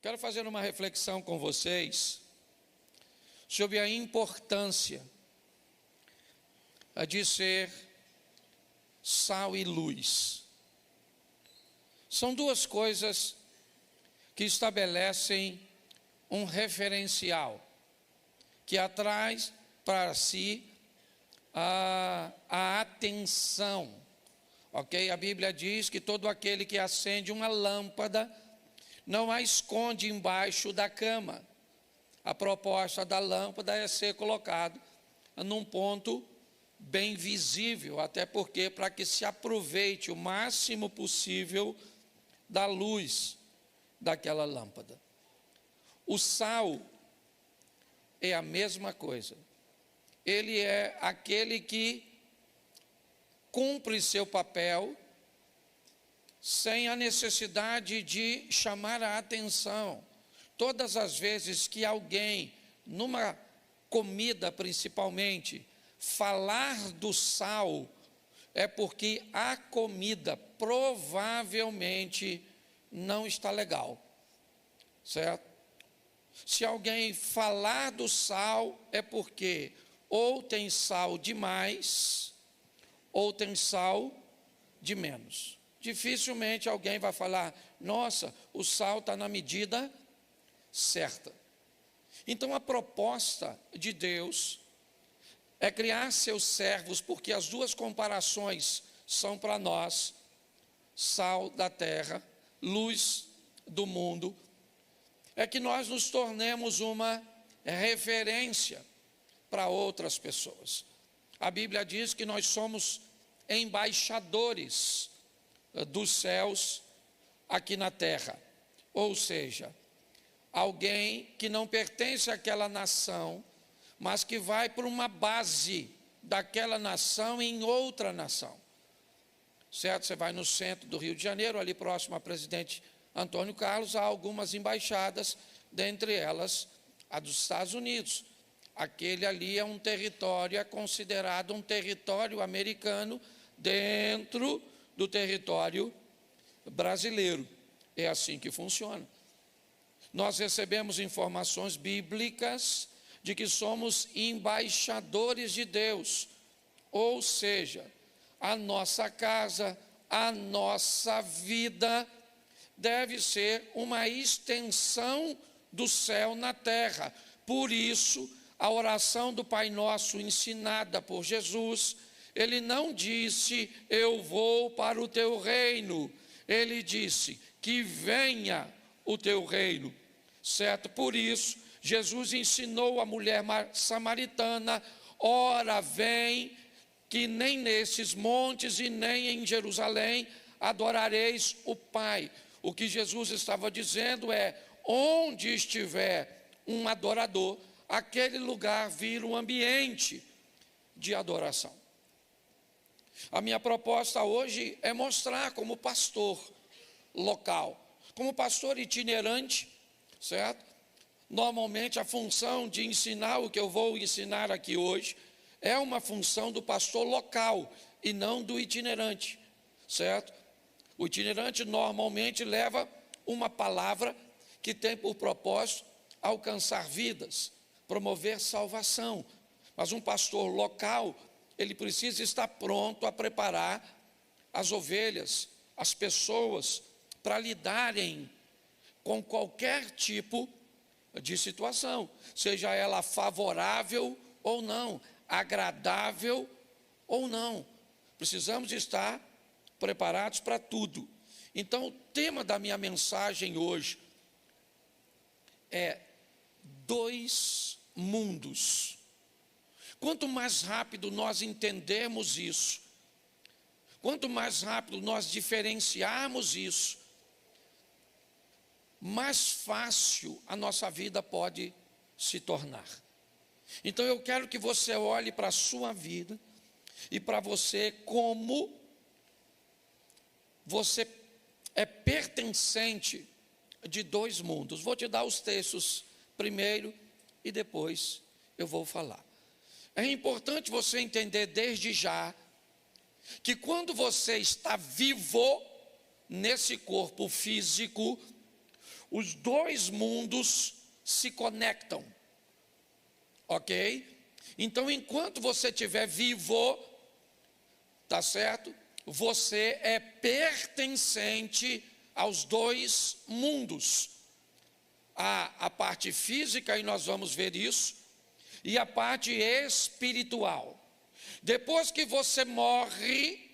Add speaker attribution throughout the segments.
Speaker 1: Quero fazer uma reflexão com vocês sobre a importância de ser sal e luz. São duas coisas que estabelecem um referencial, que atrai para si a atenção, ok? A Bíblia diz que todo aquele que acende uma lâmpada não a esconde embaixo da cama. A proposta da lâmpada é ser colocado num ponto bem visível, até porque para que se aproveite o máximo possível da luz daquela lâmpada. O sal é a mesma coisa. Ele é aquele que cumpre seu papel sem a necessidade de chamar a atenção. Todas as vezes que alguém, numa comida principalmente, falar do sal, é porque a comida provavelmente não está legal, certo? Se alguém falar do sal, é porque ou tem sal demais, ou tem sal de menos. Dificilmente alguém vai falar, nossa, o sal está na medida certa. Então a proposta de Deus é criar seus servos, porque as duas comparações são para nós: sal da terra, luz do mundo, é que nós nos tornemos uma referência para outras pessoas. A Bíblia diz que nós somos embaixadores dos céus aqui na terra, ou seja, alguém que não pertence àquela nação, mas que vai para uma base daquela nação em outra nação, certo? Você vai no centro do Rio de Janeiro, ali próximo a Presidente Antônio Carlos, há algumas embaixadas, dentre elas a dos Estados Unidos. Aquele ali é um território, é considerado um território americano dentro do território brasileiro. É assim que funciona. Nós recebemos informações bíblicas de que somos embaixadores de Deus, ou seja, a nossa casa, a nossa vida deve ser uma extensão do céu na terra. Por isso, a oração do Pai Nosso ensinada por Jesus, ele não disse, eu vou para o teu reino, ele disse, que venha o teu reino, certo? Por isso, Jesus ensinou a mulher samaritana, ora vem, que nem nesses montes e nem em Jerusalém adorareis o Pai. O que Jesus estava dizendo é, onde estiver um adorador, aquele lugar vira um ambiente de adoração. A minha proposta hoje é mostrar como pastor local, como pastor itinerante, certo? Normalmente a função de ensinar o que eu vou ensinar aqui hoje é uma função do pastor local e não do itinerante, certo? O itinerante normalmente leva uma palavra que tem por propósito alcançar vidas, promover salvação. Mas um pastor local, ele precisa estar pronto a preparar as ovelhas, as pessoas, para lidarem com qualquer tipo de situação, seja ela favorável ou não, agradável ou não. Precisamos estar preparados para tudo. Então, o tema da minha mensagem hoje é dois mundos. Quanto mais rápido nós entendermos isso, quanto mais rápido nós diferenciarmos isso, mais fácil a nossa vida pode se tornar. Então eu quero que você olhe para a sua vida e para você como você é pertencente de dois mundos. Vou te dar os textos primeiro e depois eu vou falar. É importante você entender desde já que quando você está vivo nesse corpo físico, os dois mundos se conectam, ok? Então, enquanto você estiver vivo, tá certo? Você é pertencente aos dois mundos. A parte física, e nós vamos ver isso, e a parte espiritual. Depois que você morre,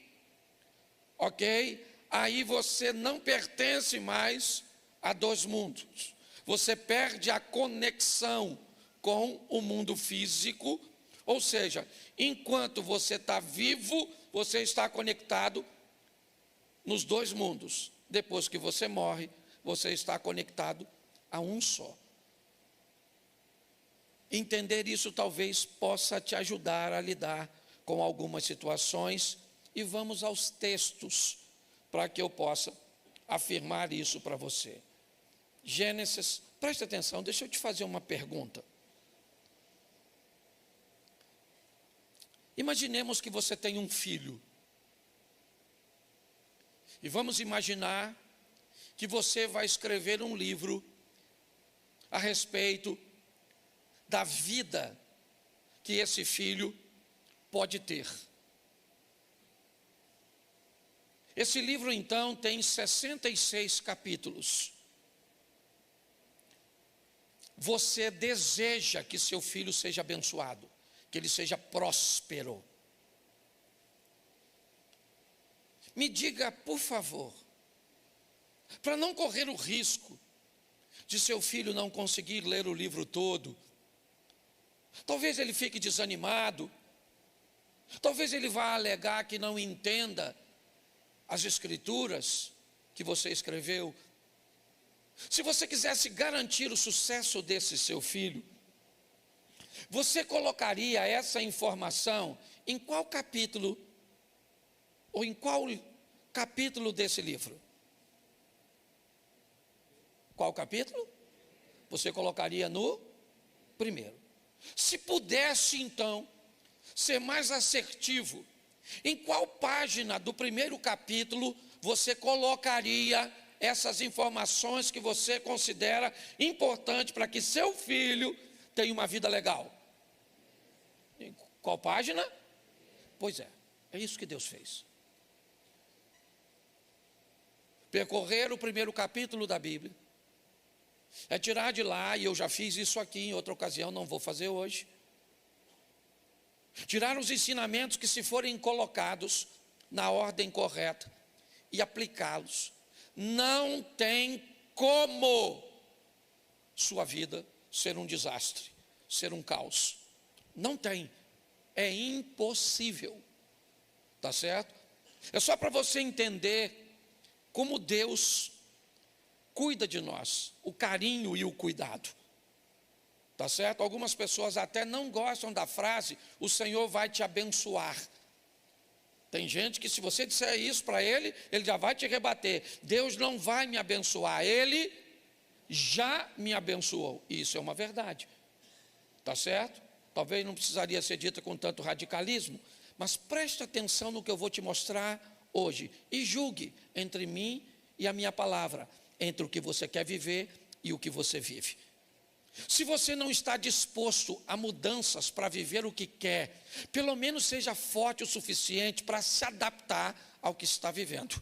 Speaker 1: ok? Aí você não pertence mais a dois mundos. Você perde a conexão com o mundo físico, ou seja, enquanto você está vivo, você está conectado nos dois mundos. Depois que você morre, você está conectado a um só. Entender isso talvez possa te ajudar a lidar com algumas situações, e vamos aos textos para que eu possa afirmar isso para você. Gênesis, preste atenção, deixa eu te fazer uma pergunta. Imaginemos que você tem um filho. E vamos imaginar que você vai escrever um livro a respeito da vida que esse filho pode ter. Esse livro, então, tem 66 capítulos. Você deseja que seu filho seja abençoado, que ele seja próspero. Me diga, por favor, para não correr o risco de seu filho não conseguir ler o livro todo, talvez ele fique desanimado, talvez ele vá alegar que não entenda as escrituras que você escreveu. Se você quisesse garantir o sucesso desse seu filho, você colocaria essa informação em qual capítulo, ou em qual capítulo desse livro? Qual capítulo? Você colocaria no primeiro. Se pudesse, então, ser mais assertivo, em qual página do primeiro capítulo você colocaria essas informações que você considera importante para que seu filho tenha uma vida legal? Em qual página? Pois é isso que Deus fez. Percorrer o primeiro capítulo da Bíblia é tirar de lá, e eu já fiz isso aqui em outra ocasião, não vou fazer hoje. Tirar os ensinamentos que, se forem colocados na ordem correta e aplicá-los, não tem como sua vida ser um desastre, ser um caos. Não tem, é impossível, tá certo? É só para você entender como Deus cuida de nós, o carinho e o cuidado. Tá certo? Algumas pessoas até não gostam da frase, o Senhor vai te abençoar. Tem gente que, se você disser isso para ele, ele já vai te rebater. Deus não vai me abençoar, ele já me abençoou. Isso é uma verdade. Tá certo? Talvez não precisaria ser dita com tanto radicalismo, mas preste atenção no que eu vou te mostrar hoje e julgue entre mim e a minha palavra, entre o que você quer viver e o que você vive. Se você não está disposto a mudanças para viver o que quer, pelo menos seja forte o suficiente para se adaptar ao que está vivendo.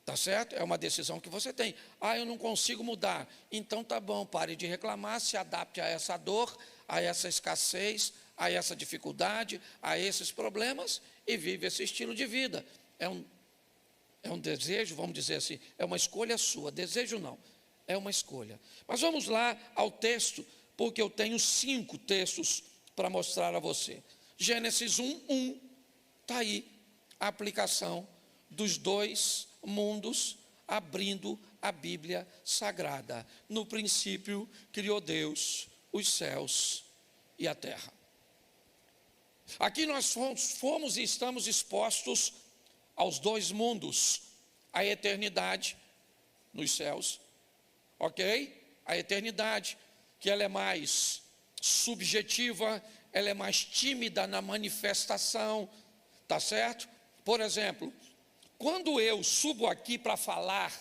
Speaker 1: Tá certo? É uma decisão que você tem. Eu não consigo mudar. Então tá bom, pare de reclamar, se adapte a essa dor, a essa escassez, a essa dificuldade, a esses problemas e vive esse estilo de vida. É um desejo, vamos dizer assim, é uma escolha sua. Desejo não. É uma escolha. Mas vamos lá ao texto, porque eu tenho 5 textos para mostrar a você. Gênesis 1:1, está aí a aplicação dos dois mundos, abrindo a Bíblia Sagrada. No princípio, criou Deus os céus e a terra. Aqui nós fomos e estamos expostos aos dois mundos, a eternidade nos céus, ok? A eternidade, que ela é mais subjetiva, ela é mais tímida na manifestação, tá certo? Por exemplo, quando eu subo aqui para falar,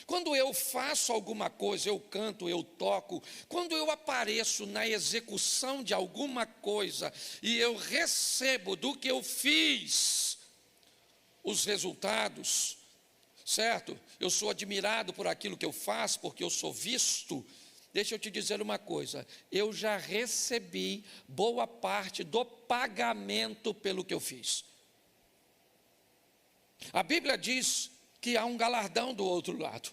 Speaker 1: Quando eu faço alguma coisa, eu canto, eu toco, quando eu apareço na execução de alguma coisa e eu recebo do que eu fiz os resultados, certo? Eu sou admirado por aquilo que eu faço, porque eu sou visto. Deixa eu te dizer uma coisa, eu já recebi boa parte do pagamento pelo que eu fiz. A Bíblia diz que há um galardão do outro lado.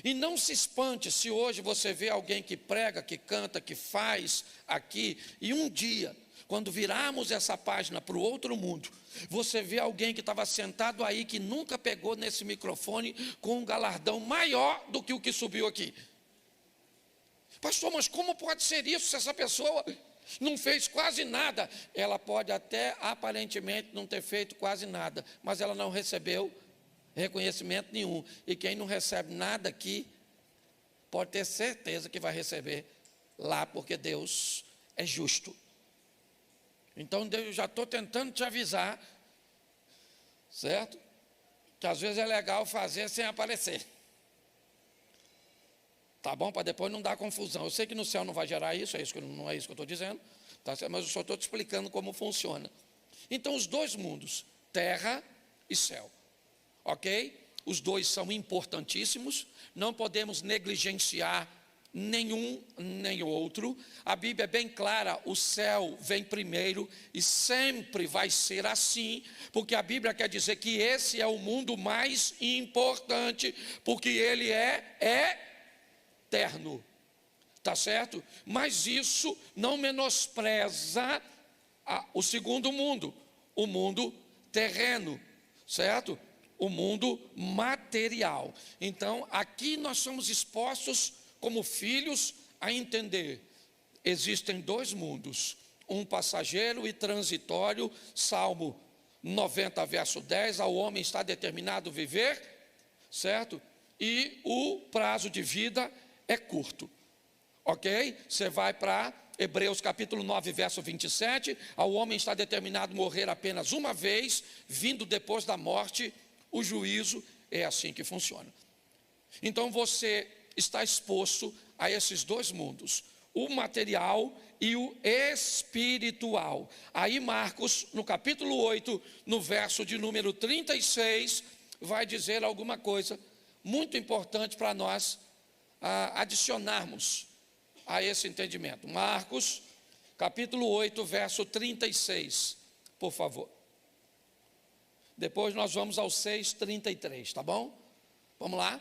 Speaker 1: E não se espante se hoje você vê alguém que prega, que canta, que faz aqui, e um dia, quando virarmos essa página para o outro mundo, você vê alguém que estava sentado aí, que nunca pegou nesse microfone, com um galardão maior do que o que subiu aqui. Pastor, mas como pode ser isso se essa pessoa não fez quase nada? Ela pode até aparentemente não ter feito quase nada, mas ela não recebeu reconhecimento nenhum. E quem não recebe nada aqui, pode ter certeza que vai receber lá, porque Deus é justo. Então eu já estou tentando te avisar, certo? Que às vezes é legal fazer sem aparecer. Tá bom? Para depois não dar confusão. Eu sei que no céu não vai gerar isso, não é isso que eu estou dizendo, tá certo? Mas eu só estou te explicando como funciona. Então os dois mundos, terra e céu. Ok? Os dois são importantíssimos, não podemos negligenciar nenhum nem outro. A Bíblia é bem clara, o céu vem primeiro e sempre vai ser assim, porque a Bíblia quer dizer que esse é o mundo mais importante, porque ele é eterno, tá certo? Mas isso não menospreza o segundo mundo, o mundo terreno, certo? O mundo material. Então, aqui nós somos expostos como filhos a entender, existem dois mundos, um passageiro e transitório. Salmo 90, verso 10, ao homem está determinado viver, certo? E o prazo de vida é curto, ok? Você vai para Hebreus capítulo 9, verso 27, ao homem está determinado morrer apenas uma vez, vindo depois da morte o juízo. É assim que funciona. Então você está exposto a esses dois mundos, o material e o espiritual. Aí Marcos, no capítulo 8, no verso de número 36, vai dizer alguma coisa muito importante para nós adicionarmos a esse entendimento. Marcos, capítulo 8, verso 36, por favor. Depois nós vamos ao 6:33, tá bom? Vamos lá?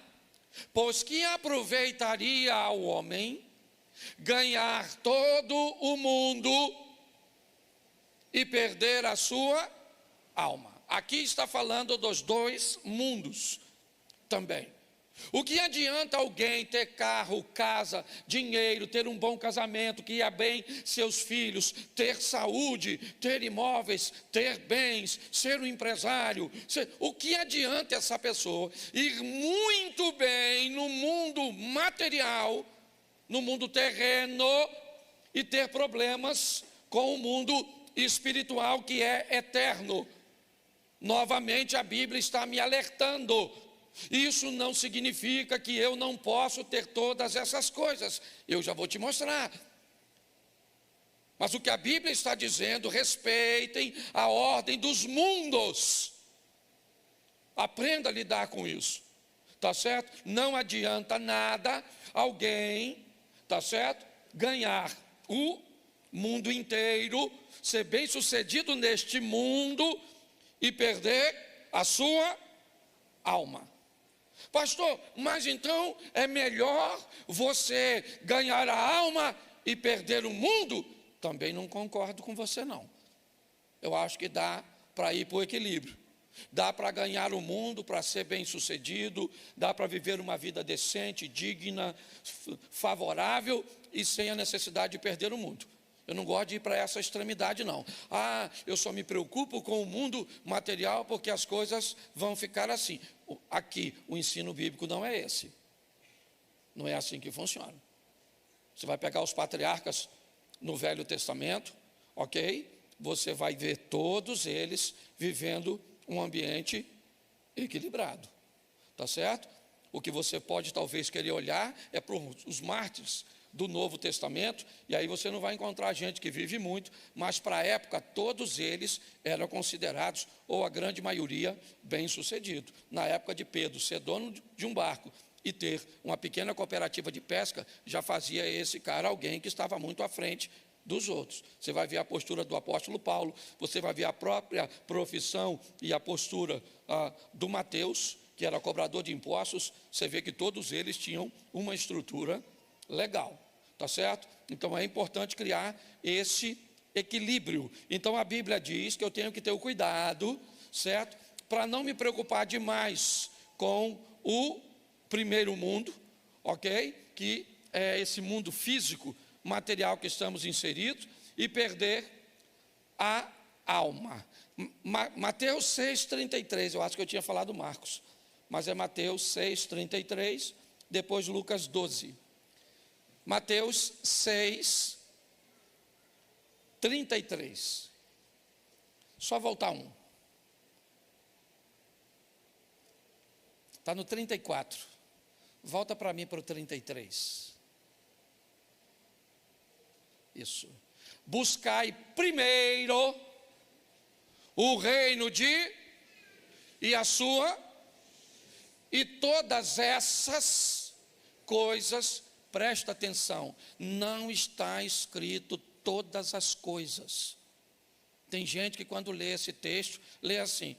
Speaker 1: Pois que aproveitaria ao homem ganhar todo o mundo e perder a sua alma. Aqui está falando dos dois mundos também. O que adianta alguém ter carro, casa, dinheiro, ter um bom casamento, criar bem seus filhos, ter saúde, ter imóveis, ter bens, ser um empresário? O que adianta essa pessoa ir muito bem no mundo material, no mundo terreno, e ter problemas com o mundo espiritual, que é eterno? Novamente a Bíblia está me alertando. Isso não significa que eu não posso ter todas essas coisas. Eu já vou te mostrar. Mas o que a Bíblia está dizendo, respeitem a ordem dos mundos. Aprenda a lidar com isso. Tá certo? Não adianta nada alguém, tá certo? Ganhar o mundo inteiro, ser bem-sucedido neste mundo e perder a sua alma. Pastor, mas então é melhor você ganhar a alma e perder o mundo? Também não concordo com você, não. Eu acho que dá para ir para o equilíbrio. Dá para ganhar o mundo, para ser bem-sucedido, dá para viver uma vida decente, digna, favorável e sem a necessidade de perder o mundo. Eu não gosto de ir para essa extremidade, não. Eu só me preocupo com o mundo material porque as coisas vão ficar assim. Aqui, o ensino bíblico não é esse. Não é assim que funciona. Você vai pegar os patriarcas no Velho Testamento, ok? Você vai ver todos eles vivendo um ambiente equilibrado. Tá certo? O que você pode talvez querer olhar é para os mártires do Novo Testamento, e aí você não vai encontrar gente que vive muito, mas para a época todos eles eram considerados, ou a grande maioria, bem-sucedidos. Na época de Pedro, ser dono de um barco e ter uma pequena cooperativa de pesca, já fazia esse cara alguém que estava muito à frente dos outros. Você vai ver a postura do apóstolo Paulo, você vai ver a própria profissão e a postura do Mateus, que era cobrador de impostos. Você vê que todos eles tinham uma estrutura legal, tá certo? Então é importante criar esse equilíbrio. Então a Bíblia diz que eu tenho que ter o cuidado, certo? Para não me preocupar demais com o primeiro mundo, ok? Que é esse mundo físico, material que estamos inseridos, e perder a alma. Mateus 6,33, eu acho que eu tinha falado Marcos, mas é Mateus 6,33, depois Lucas 12. Mateus 6,33. Só voltar um. Está no 34. Volta para mim para o 33. Isso. Buscai primeiro o reino e a sua, e todas essas coisas, presta atenção, não está escrito todas as coisas. Tem gente que quando lê esse texto, lê assim: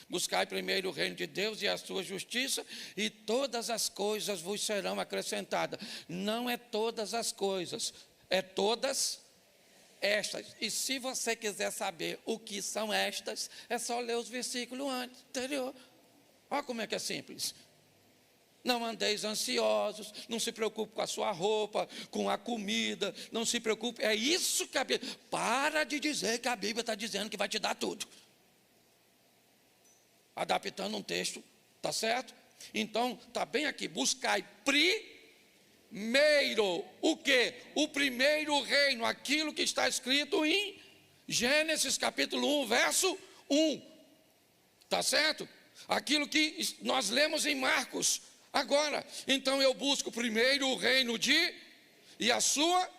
Speaker 1: buscai primeiro o reino de Deus e a sua justiça, e todas as coisas vos serão acrescentadas. Não é todas as coisas, é todas estas. E se você quiser saber o que são estas, é só ler os versículos anterior. Olha como é que é simples. Não andeis ansiosos, não se preocupe com a sua roupa, com a comida, não se preocupe. É isso que a Bíblia... Para de dizer que a Bíblia está dizendo que vai te dar tudo. Adaptando um texto, tá certo? Então, está bem aqui, buscai primeiro, o quê? O primeiro reino, aquilo que está escrito em Gênesis capítulo 1, verso 1, tá certo? Aquilo que nós lemos em Marcos, agora. Então eu busco primeiro o reino e a sua,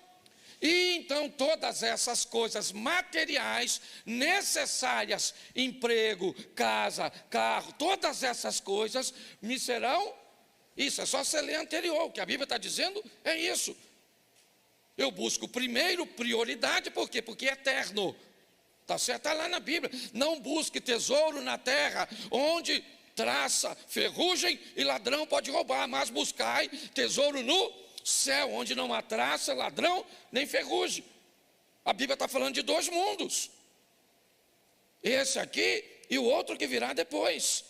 Speaker 1: e então todas essas coisas materiais necessárias, emprego, casa, carro, todas essas coisas me serão. Isso é só você ler anterior, o que a Bíblia está dizendo é isso. Eu busco primeiro prioridade, por quê? Porque é eterno, está certo? Está lá na Bíblia. Não busque tesouro na terra, onde traça, ferrugem e ladrão pode roubar, mas buscai tesouro no céu, onde não há traça, ladrão, nem ferrugem. A Bíblia está falando de dois mundos, esse aqui e o outro que virá depois.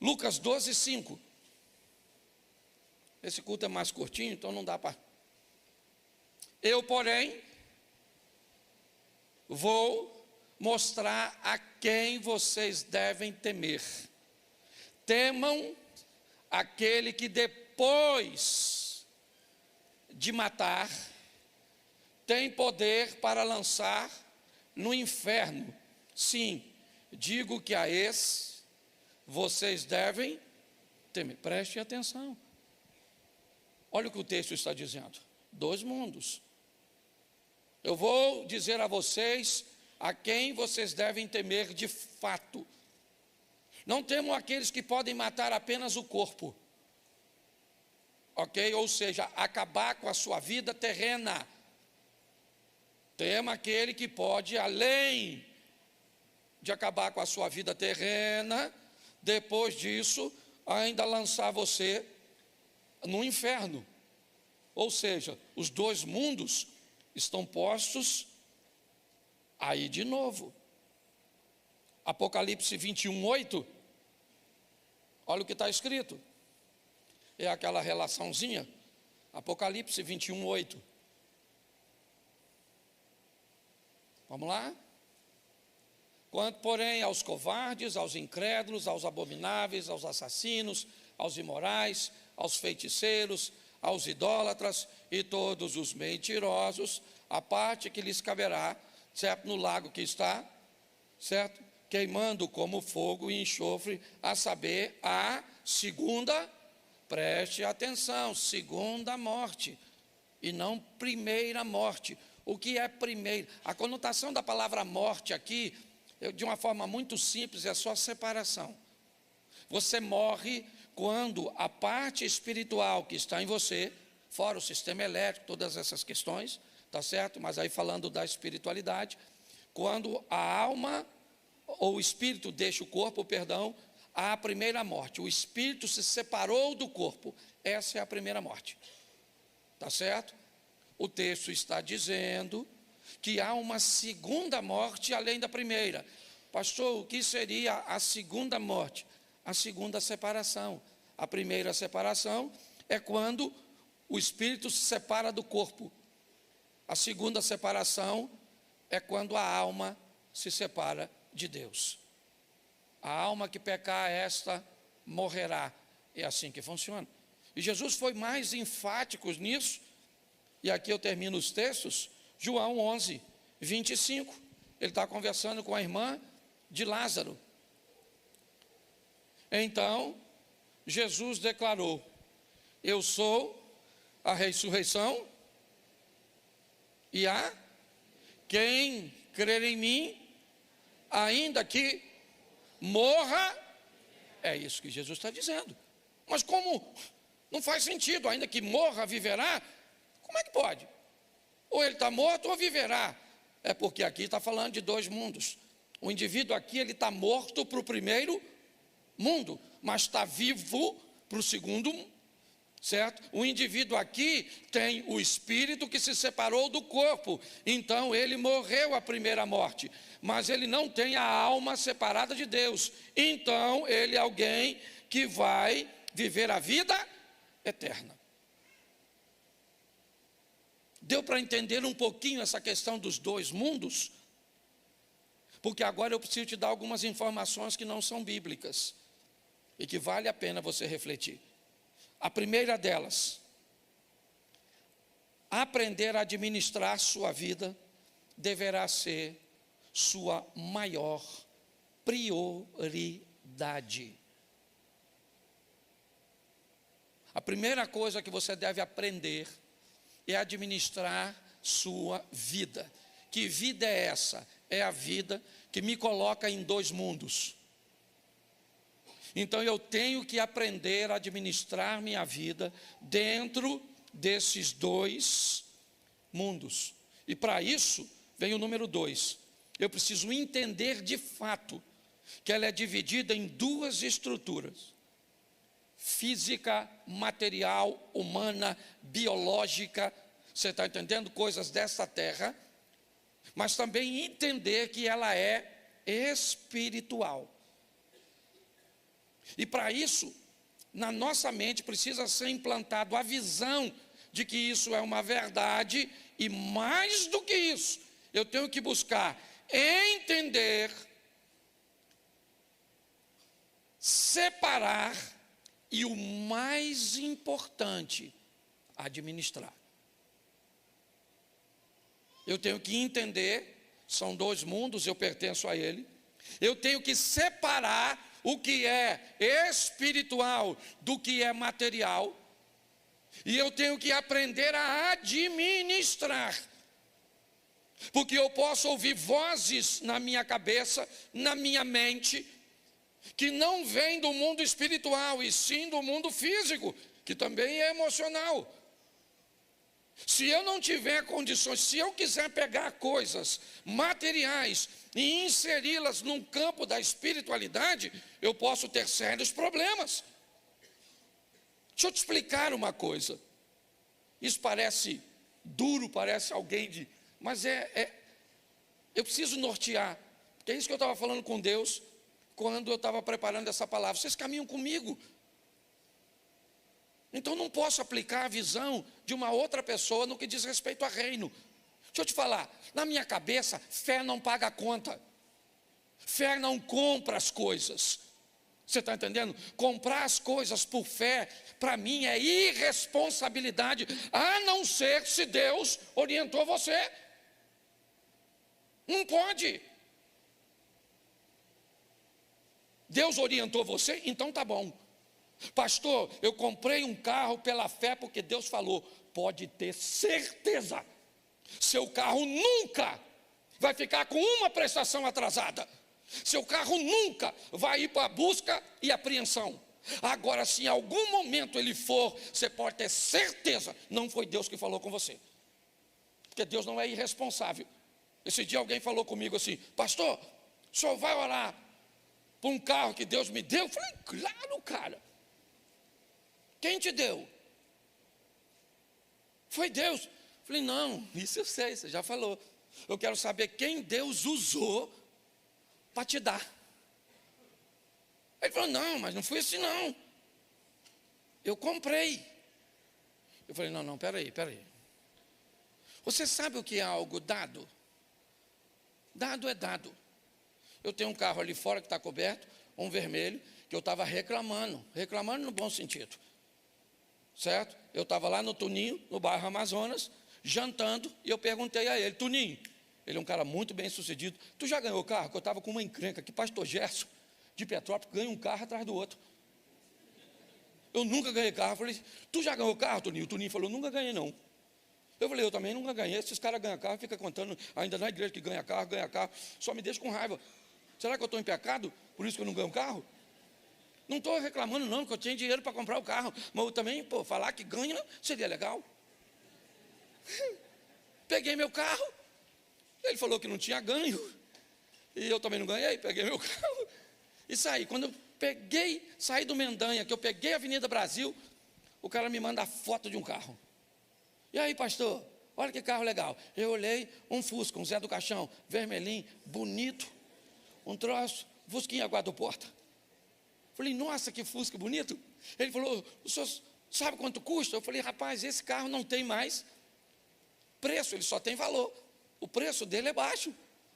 Speaker 1: Lucas 12, 5. Esse culto é mais curtinho, então não dá para... Eu, porém, vou mostrar a quem vocês devem temer. Temam aquele que depois de matar, tem poder para lançar no inferno. Sim, digo que a esse vocês devem temer. Preste atenção. Olha o que o texto está dizendo. Dois mundos. Eu vou dizer a vocês a quem vocês devem temer de fato. Não temam aqueles que podem matar apenas o corpo, ok? Ou seja, acabar com a sua vida terrena. Tema aquele que pode, além de acabar com a sua vida terrena, depois disso, ainda lançar você no inferno. Ou seja, os dois mundos estão postos aí de novo. Apocalipse 21, 8. Olha o que está escrito. É aquela relaçãozinha. Apocalipse 21, 8. Vamos lá? Quanto, porém, aos covardes, aos incrédulos, aos abomináveis, aos assassinos, aos imorais, aos feiticeiros, aos idólatras e todos os mentirosos, a parte que lhes caberá, certo? No lago que está, certo? queimando como fogo e enxofre, a saber, a segunda, preste atenção, segunda morte, e não primeira morte. O que é primeiro? A conotação da palavra morte aqui, de uma forma muito simples, é só separação. Você morre quando a parte espiritual que está em você, fora o sistema elétrico, todas essas questões, tá certo? Mas aí falando da espiritualidade, quando a alma ou o espírito deixa o corpo, perdão, há a primeira morte. O espírito se separou do corpo. Essa é a primeira morte. Tá certo? O texto está dizendo que há uma segunda morte além da primeira. Pastor, o que seria a segunda morte? A segunda separação. A primeira separação é quando o espírito se separa do corpo. A segunda separação é quando a alma se separa de Deus. A alma que pecar, esta morrerá. É assim que funciona. E Jesus foi mais enfático nisso. E aqui eu termino os textos. João 11, 25. Ele está conversando com a irmã de Lázaro. Então, Jesus declarou: eu sou a ressurreição e a quem crer em mim, ainda que morra. É isso que Jesus está dizendo. Mas como não faz sentido, ainda que morra, viverá? Como é que pode? Ou ele está morto ou viverá. É porque aqui está falando de dois mundos. O indivíduo aqui, ele está morto para o primeiro mundo, mas está vivo para o segundo mundo. Certo? O indivíduo aqui tem o espírito que se separou do corpo, então ele morreu a primeira morte, mas ele não tem a alma separada de Deus, então ele é alguém que vai viver a vida eterna. Deu para entender um pouquinho essa questão dos dois mundos? Porque agora eu preciso te dar algumas informações que não são bíblicas e que vale a pena você refletir. A primeira delas, aprender a administrar sua vida deverá ser sua maior prioridade. A primeira coisa que você deve aprender é administrar sua vida. Que vida é essa? É a vida que me coloca em dois mundos. Então eu tenho que aprender a administrar minha vida dentro desses dois mundos. E para isso vem o número 2. Eu preciso entender de fato que ela é dividida em duas estruturas: física, material, humana, biológica. Você está entendendo? Coisas dessa terra. Mas também entender que ela é espiritual. E para isso, na nossa mente precisa ser implantado a visão de que isso é uma verdade, e mais do que isso, eu tenho que buscar entender, separar e, o mais importante, administrar. Eu tenho que entender, são dois mundos, eu pertenço a ele. Eu tenho que separar o que é espiritual do que é material, e eu tenho que aprender a administrar, porque eu posso ouvir vozes na minha cabeça, na minha mente, que não vêm do mundo espiritual, e sim do mundo físico, que também é emocional. Se eu não tiver condições, se eu quiser pegar coisas materiais e inseri-las num campo da espiritualidade, eu posso ter sérios problemas. Deixa eu te explicar uma coisa. Isso parece duro, parece alguém de... Mas eu preciso nortear, porque é isso que eu estava falando com Deus quando eu estava preparando essa palavra. Vocês caminham comigo. Então não posso aplicar a visão de uma outra pessoa no que diz respeito a reino. Deixa eu te falar, na minha cabeça, fé não paga a conta. Fé não compra as coisas. Você está entendendo? Comprar as coisas por fé, para mim é irresponsabilidade, a não ser se Deus orientou você. Não pode. Deus orientou você? Então tá bom. Pastor, eu comprei um carro pela fé porque Deus falou. Pode ter certeza, seu carro nunca vai ficar com uma prestação atrasada. Seu carro nunca vai ir para a busca e apreensão. Agora, se em algum momento ele for, você pode ter certeza, não foi Deus que falou com você. Porque Deus não é irresponsável. Esse dia alguém falou comigo assim: pastor, o senhor vai orar por um carro que Deus me deu? Eu falei: claro, cara. Quem te deu? Foi Deus. Eu falei: não, isso eu sei, você já falou. Eu quero saber quem Deus usou para te dar. Ele falou: não, mas não foi assim não. Eu comprei. Eu falei: não, peraí. Você sabe o que é algo dado? Dado é dado. Eu tenho um carro ali fora que está coberto, um vermelho, que eu estava reclamando no bom sentido. Certo? Eu estava lá no Tuninho, no bairro Amazonas, jantando, e eu perguntei a ele: Tuninho, ele é um cara muito bem sucedido, tu já ganhou carro? Porque eu estava com uma encrenca que pastor Gerson, de Petrópolis, ganha um carro atrás do outro. Eu nunca ganhei carro. Eu falei: tu já ganhou carro, Tuninho? O Tuninho falou: nunca ganhei não. Eu falei: eu também nunca ganhei. Esses caras ganham carro, fica contando ainda na igreja que ganha carro, só me deixa com raiva. Será que eu estou em pecado? Por isso que eu não ganho carro? Não estou reclamando não, que eu tinha dinheiro para comprar o carro, mas eu também, falar que ganha seria legal. Peguei meu carro, ele falou que não tinha ganho, e eu também não ganhei, peguei meu carro e saí. Quando eu saí do Mendanha, que eu peguei a Avenida Brasil, o cara me manda a foto de um carro. E aí, pastor, olha que carro legal. Eu olhei, um Fusca, um Zé do Caixão, vermelhinho, bonito, um troço, Fusquinha guarda-porta. Falei: nossa, que Fusca bonito. Ele falou: o senhor sabe quanto custa? Eu falei: rapaz, esse carro não tem mais preço, ele só tem valor. O preço dele é baixo.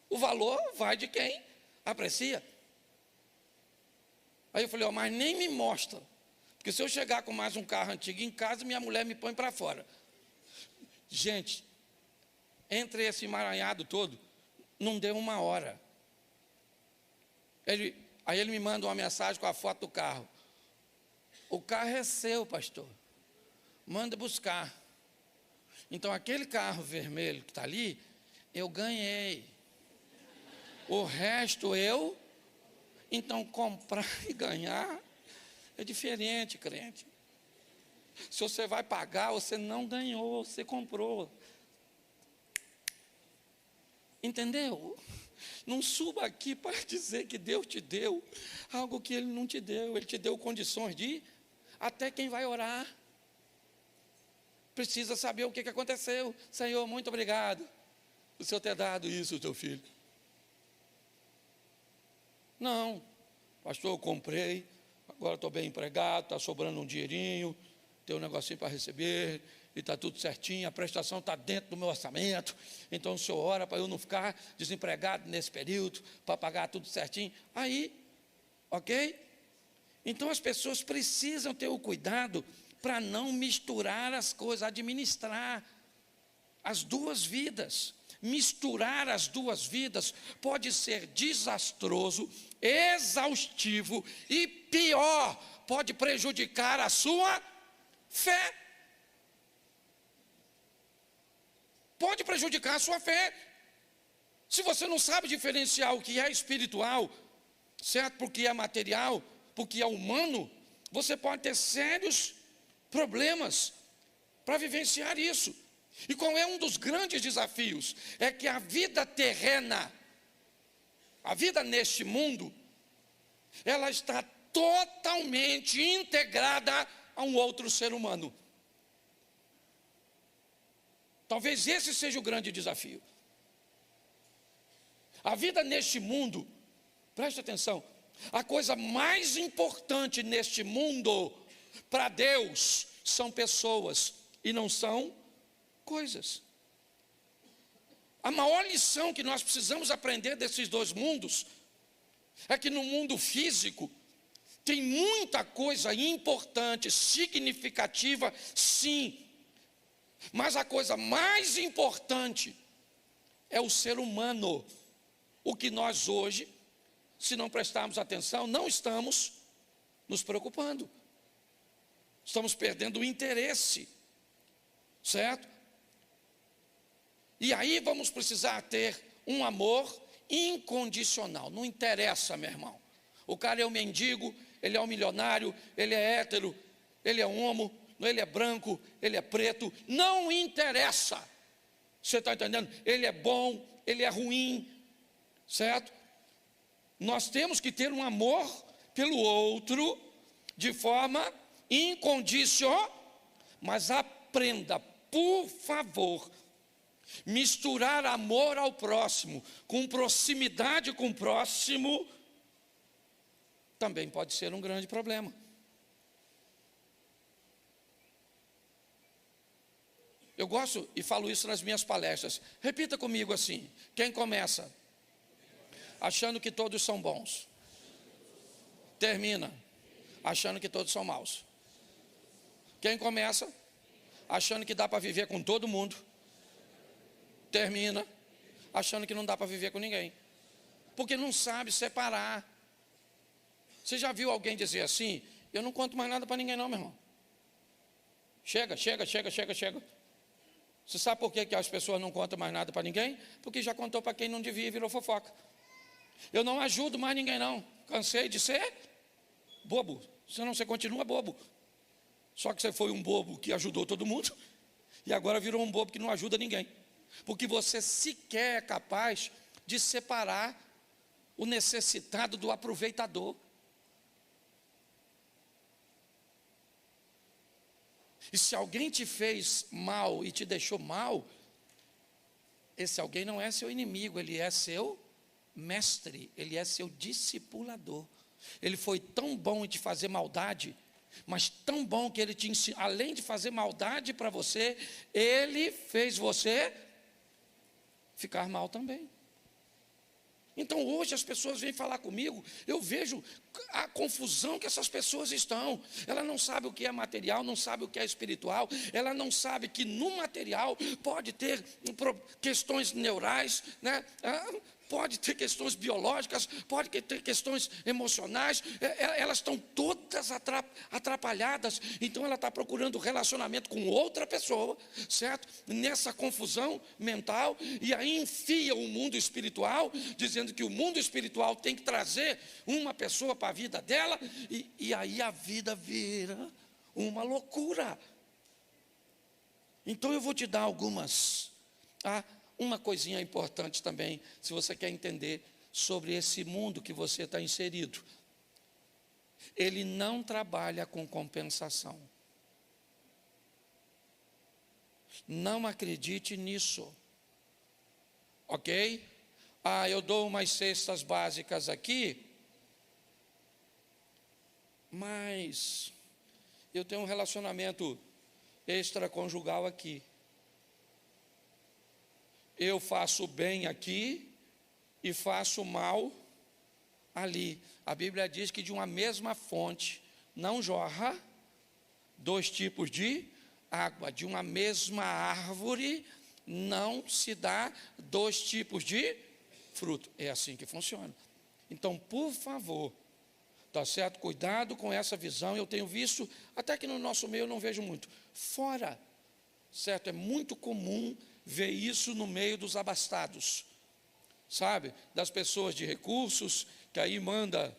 Speaker 1: O valor vai de quem aprecia. Aí eu falei: mas nem me mostra. Porque se eu chegar com mais um carro antigo em casa, minha mulher me põe para fora. Gente, entre esse emaranhado todo, não deu uma hora. Aí ele me manda uma mensagem com a foto do carro. O carro é seu, pastor. Manda buscar. Então aquele carro vermelho que está ali, eu ganhei. O resto então comprar e ganhar é diferente, crente. Se você vai pagar, você não ganhou, você comprou. Entendeu? Não suba aqui para dizer que Deus te deu algo que Ele não te deu. Ele te deu condições de ir. Até quem vai orar precisa saber o que aconteceu. Senhor, muito obrigado por Senhor ter dado isso ao teu filho. Não, pastor, eu comprei, agora estou bem empregado, está sobrando um dinheirinho, tem um negocinho para receber, e está tudo certinho, a prestação está dentro do meu orçamento, então o senhor ora para eu não ficar desempregado nesse período, para pagar tudo certinho. Aí, ok? Então as pessoas precisam ter o cuidado para não misturar as coisas, administrar as duas vidas. Misturar as duas vidas pode ser desastroso, exaustivo e pior, pode prejudicar a sua fé. Pode prejudicar a sua fé. Se você não sabe diferenciar o que é espiritual, certo? Porque é material, porque é humano, você pode ter sérios problemas para vivenciar isso. E qual é um dos grandes desafios? É que a vida terrena, a vida neste mundo, ela está totalmente integrada a um outro ser humano. Talvez esse seja o grande desafio. A vida neste mundo, preste atenção, a coisa mais importante neste mundo, para Deus, são pessoas e não são coisas. A maior lição que nós precisamos aprender desses dois mundos, é que no mundo físico, tem muita coisa importante, significativa, sim, mas a coisa mais importante é o ser humano, o que nós hoje se não prestarmos atenção, não estamos nos preocupando. Estamos perdendo o interesse, certo? E aí vamos precisar ter um amor incondicional. Não interessa, meu irmão. O cara é um mendigo, ele é um milionário, ele é hétero, ele é homo, ele é branco, ele é preto. Não interessa. Você está entendendo? Ele é bom, ele é ruim, certo? Nós temos que ter um amor pelo outro de forma incondicional, mas aprenda, por favor, misturar amor ao próximo com proximidade com o próximo também pode ser um grande problema. Eu gosto e falo isso nas minhas palestras. Repita comigo assim: quem começa achando que todos são bons, termina achando que todos são maus. Quem começa achando que dá para viver com todo mundo, termina achando que não dá para viver com ninguém, porque não sabe separar. Você já viu alguém dizer assim: eu não conto mais nada para ninguém não, meu irmão. Chega. Você sabe por que as pessoas não contam mais nada para ninguém? Porque já contou para quem não devia e virou fofoca. Eu não ajudo mais ninguém não, cansei de ser bobo. Senão você continua bobo. Só que você foi um bobo que ajudou todo mundo e agora virou um bobo que não ajuda ninguém. Porque você sequer é capaz de separar o necessitado do aproveitador. E se alguém te fez mal e te deixou mal, esse alguém não é seu inimigo, ele é seu mestre, ele é seu discipulador. Ele foi tão bom em te fazer maldade, mas tão bom que ele te ensinou, além de fazer maldade para você, ele fez você ficar mal também. Então hoje as pessoas vêm falar comigo, eu vejo a confusão que essas pessoas estão. Ela não sabe o que é material, não sabe o que é espiritual, ela não sabe que no material pode ter questões neurais, né? Pode ter questões biológicas, pode ter questões emocionais, elas estão todas atrapalhadas. Então ela está procurando relacionamento com outra pessoa, certo? Nessa confusão mental, e aí enfia o mundo espiritual, dizendo que o mundo espiritual tem que trazer uma pessoa para a vida dela, e aí a vida vira uma loucura. Então eu vou te dar algumas, uma coisinha importante também, se você quer entender sobre esse mundo que você está inserido. Ele não trabalha com compensação. Não acredite nisso. Ok? Eu dou umas cestas básicas aqui, mas eu tenho um relacionamento extraconjugal aqui. Eu faço bem aqui e faço mal ali. A Bíblia diz que de uma mesma fonte não jorra dois tipos de água. De uma mesma árvore não se dá dois tipos de fruto. É assim que funciona. Então, por favor, tá certo? Cuidado com essa visão. Eu tenho visto, até que no nosso meio eu não vejo muito. Fora, certo? É muito comum ver isso no meio dos abastados, sabe? Das pessoas de recursos, que aí manda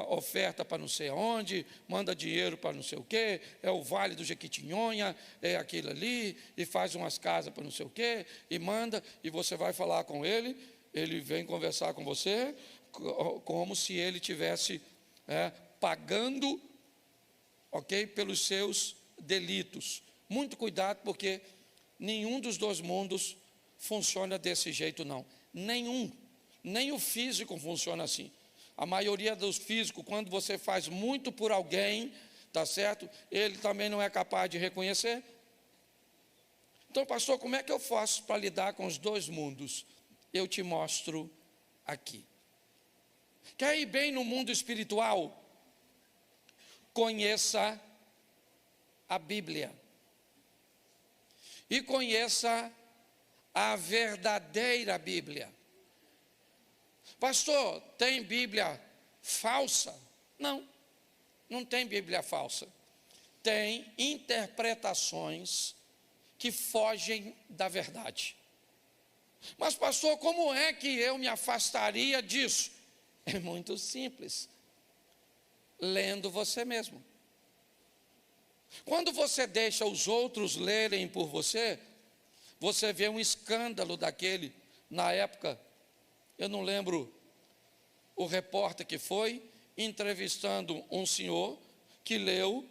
Speaker 1: oferta para não sei aonde, manda dinheiro para não sei o quê, é o Vale do Jequitinhonha, é aquilo ali, e faz umas casas para não sei o quê, e manda, e você vai falar com ele, ele vem conversar com você, como se ele tivesse pagando, ok, pelos seus delitos. Muito cuidado, porque nenhum dos dois mundos funciona desse jeito, não. Nenhum. Nem o físico funciona assim. A maioria dos físicos, quando você faz muito por alguém, tá certo? Ele também não é capaz de reconhecer. Então, pastor, como é que eu faço para lidar com os dois mundos? Eu te mostro aqui. Quer ir bem no mundo espiritual? Conheça a Bíblia. E conheça a verdadeira Bíblia. Pastor, tem Bíblia falsa? Não, não tem Bíblia falsa. Tem interpretações que fogem da verdade. Mas pastor, como é que eu me afastaria disso? É muito simples. Lendo você mesmo. Quando você deixa os outros lerem por você, você vê um escândalo daquele, na época, eu não lembro o repórter que foi, entrevistando um senhor que leu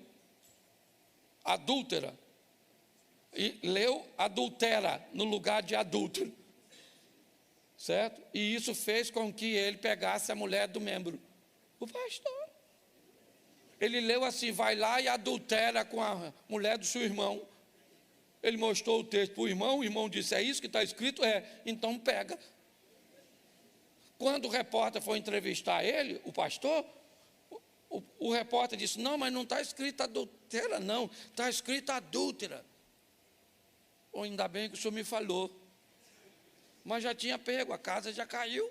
Speaker 1: adúltera, e leu adultera no lugar de adúltero, certo? E isso fez com que ele pegasse a mulher do membro. O pastor, ele leu assim, vai lá e adultera com a mulher do seu irmão. Ele mostrou o texto para o irmão disse, é isso que está escrito? É, então pega. Quando o repórter foi entrevistar ele, o pastor, o repórter disse, não, mas não está escrito adultera não, está escrito adúltera. Ou ainda bem que o senhor me falou. Mas já tinha pego, a casa já caiu.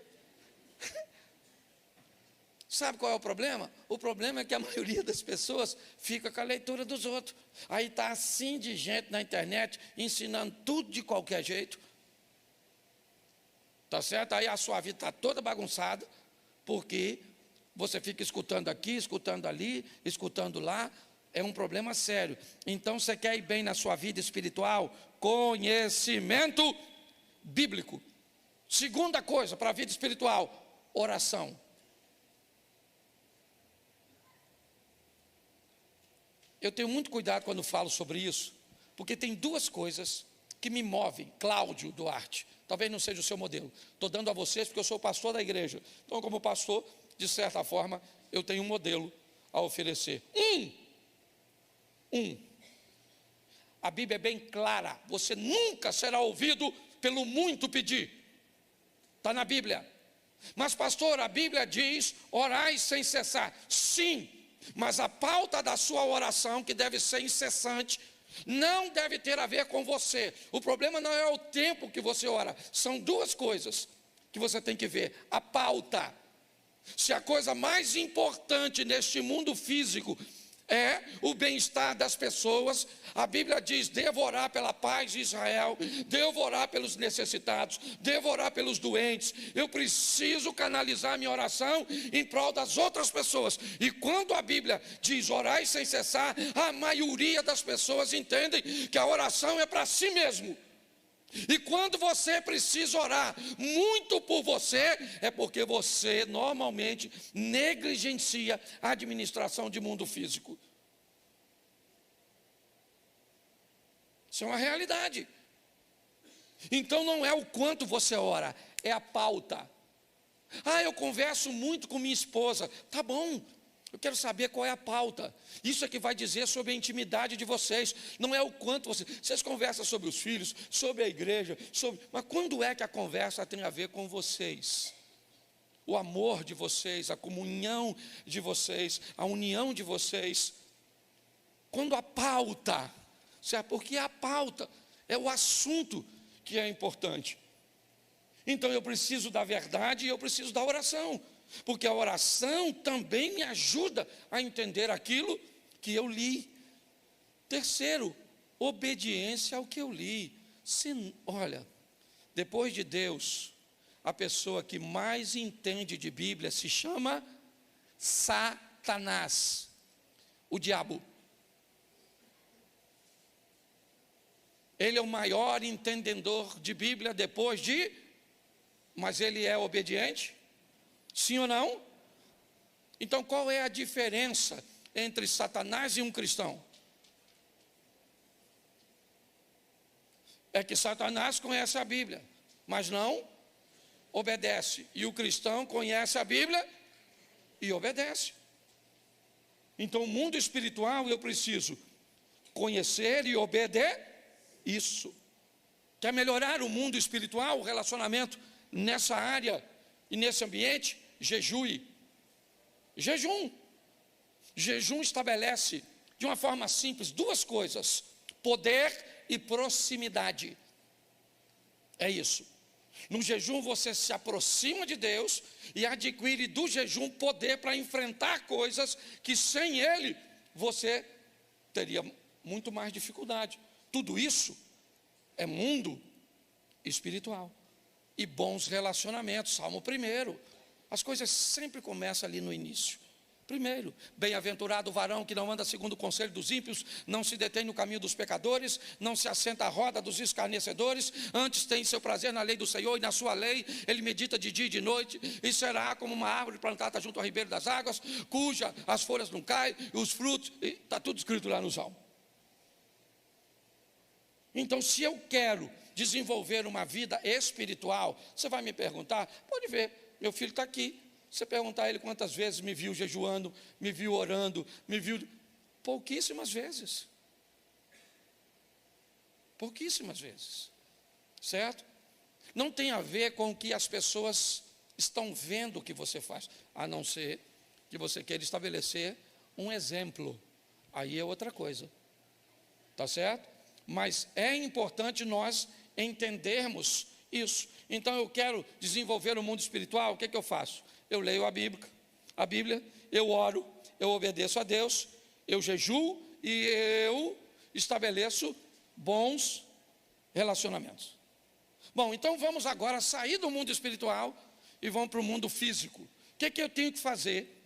Speaker 1: Sabe qual é o problema? O problema é que a maioria das pessoas fica com a leitura dos outros. Aí está assim de gente na internet, ensinando tudo de qualquer jeito. Tá certo? Aí a sua vida está toda bagunçada, porque você fica escutando aqui, escutando ali, escutando lá. É um problema sério. Então você quer ir bem na sua vida espiritual? Conhecimento bíblico. Segunda coisa para a vida espiritual, oração. Eu tenho muito cuidado quando falo sobre isso, porque tem duas coisas que me movem. Cláudio Duarte, talvez não seja o seu modelo, estou dando a vocês porque eu sou pastor da igreja. Então, como pastor, de certa forma, eu tenho um modelo a oferecer. A Bíblia é bem clara, você nunca será ouvido pelo muito pedir. Está na Bíblia. Mas pastor, a Bíblia diz, orai sem cessar. Sim, mas a pauta da sua oração, que deve ser incessante, não deve ter a ver com você. O problema não é o tempo que você ora. São duas coisas que você tem que ver. A pauta. Se a coisa mais importante neste mundo físico é o bem-estar das pessoas, a Bíblia diz, devo orar pela paz de Israel, devo orar pelos necessitados, devo orar pelos doentes, eu preciso canalizar minha oração em prol das outras pessoas. E quando a Bíblia diz orai sem cessar, a maioria das pessoas entendem que a oração é para si mesmo. E quando você precisa orar muito por você, é porque você normalmente negligencia a administração de mundo físico. Isso é uma realidade. Então não é o quanto você ora, é a pauta. Ah, eu converso muito com minha esposa. Tá bom, eu quero saber qual é a pauta. Isso é que vai dizer sobre a intimidade de vocês. Não é o quanto vocês conversam sobre os filhos, sobre a igreja, mas quando é que a conversa tem a ver com vocês? O amor de vocês, a comunhão de vocês, a união de vocês. Quando a pauta, certo? Porque a pauta é o assunto que é importante. Então eu preciso da verdade e eu preciso da oração. Porque a oração também me ajuda a entender aquilo que eu li. Terceiro, obediência ao que eu li. Olha, depois de Deus, a pessoa que mais entende de Bíblia se chama Satanás, o diabo. Ele é o maior entendedor de Bíblia mas ele é obediente? Sim ou não? Então qual é a diferença entre Satanás e um cristão? É que Satanás conhece a Bíblia, mas não obedece. E o cristão conhece a Bíblia e obedece. Então o mundo espiritual eu preciso conhecer e obedecer. Isso. Quer melhorar o mundo espiritual, o relacionamento nessa área e nesse ambiente? Jejue. Jejum. Jejum estabelece de uma forma simples duas coisas: poder e proximidade. É isso. No jejum você se aproxima de Deus e adquire do jejum poder para enfrentar coisas que sem ele você teria muito mais dificuldade. Tudo isso é mundo espiritual e bons relacionamentos. Salmo 1. As coisas sempre começam ali no início. Primeiro, bem-aventurado o varão que não anda segundo o conselho dos ímpios, não se detém no caminho dos pecadores, não se assenta à roda dos escarnecedores, antes tem seu prazer na lei do Senhor e na sua lei ele medita de dia e de noite, e será como uma árvore plantada junto ao ribeiro das águas, cuja as folhas não caem, e os frutos, está tudo escrito lá no Salmo. Então, se eu quero desenvolver uma vida espiritual, você vai me perguntar, pode ver, meu filho está aqui. Você perguntar a ele quantas vezes me viu jejuando, me viu orando, me viu... Pouquíssimas vezes. Pouquíssimas vezes. Certo? Não tem a ver com o que as pessoas estão vendo que você faz, a não ser que você queira estabelecer um exemplo. Aí é outra coisa. Tá certo? Mas é importante nós entendermos isso. Então eu quero desenvolver o mundo espiritual, o que eu faço? Eu leio a Bíblia, eu oro, eu obedeço a Deus, eu jejuo e eu estabeleço bons relacionamentos. Bom, então vamos agora sair do mundo espiritual e vamos para o mundo físico. O que eu tenho que fazer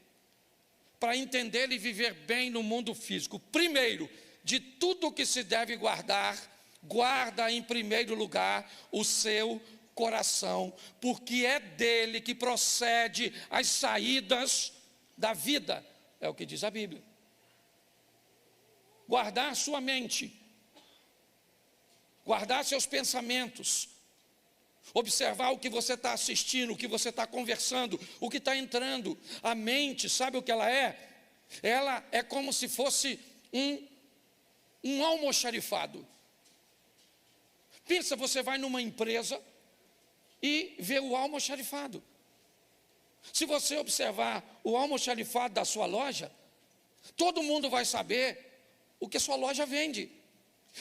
Speaker 1: para entender e viver bem no mundo físico? Primeiro, de tudo que se deve guardar, guarda em primeiro lugar o seu coração, porque é dele que procede as saídas da vida, é o que diz a Bíblia. Guardar sua mente, guardar seus pensamentos, observar o que você está assistindo, o que você está conversando, o que está entrando. A mente, sabe o que ela é? Ela é como se fosse um almoxarifado. Pensa, você vai numa empresa e vê o almoxarifado. Se você observar o almoxarifado da sua loja, todo mundo vai saber o que a sua loja vende.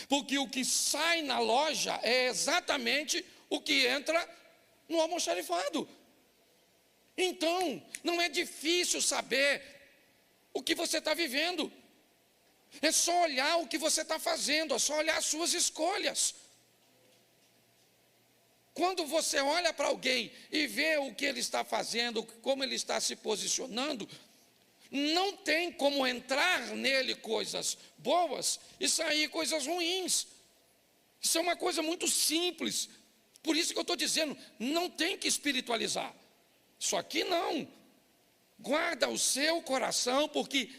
Speaker 1: Porque o que sai na loja é exatamente o que entra no almoxarifado. Então, não é difícil saber o que você está vivendo. É só olhar o que você está fazendo, é só olhar as suas escolhas. Quando você olha para alguém e vê o que ele está fazendo, como ele está se posicionando, não tem como entrar nele coisas boas e sair coisas ruins. Isso é uma coisa muito simples. Por isso que eu estou dizendo, não tem que espiritualizar. Isso aqui não. Guarda o seu coração, porque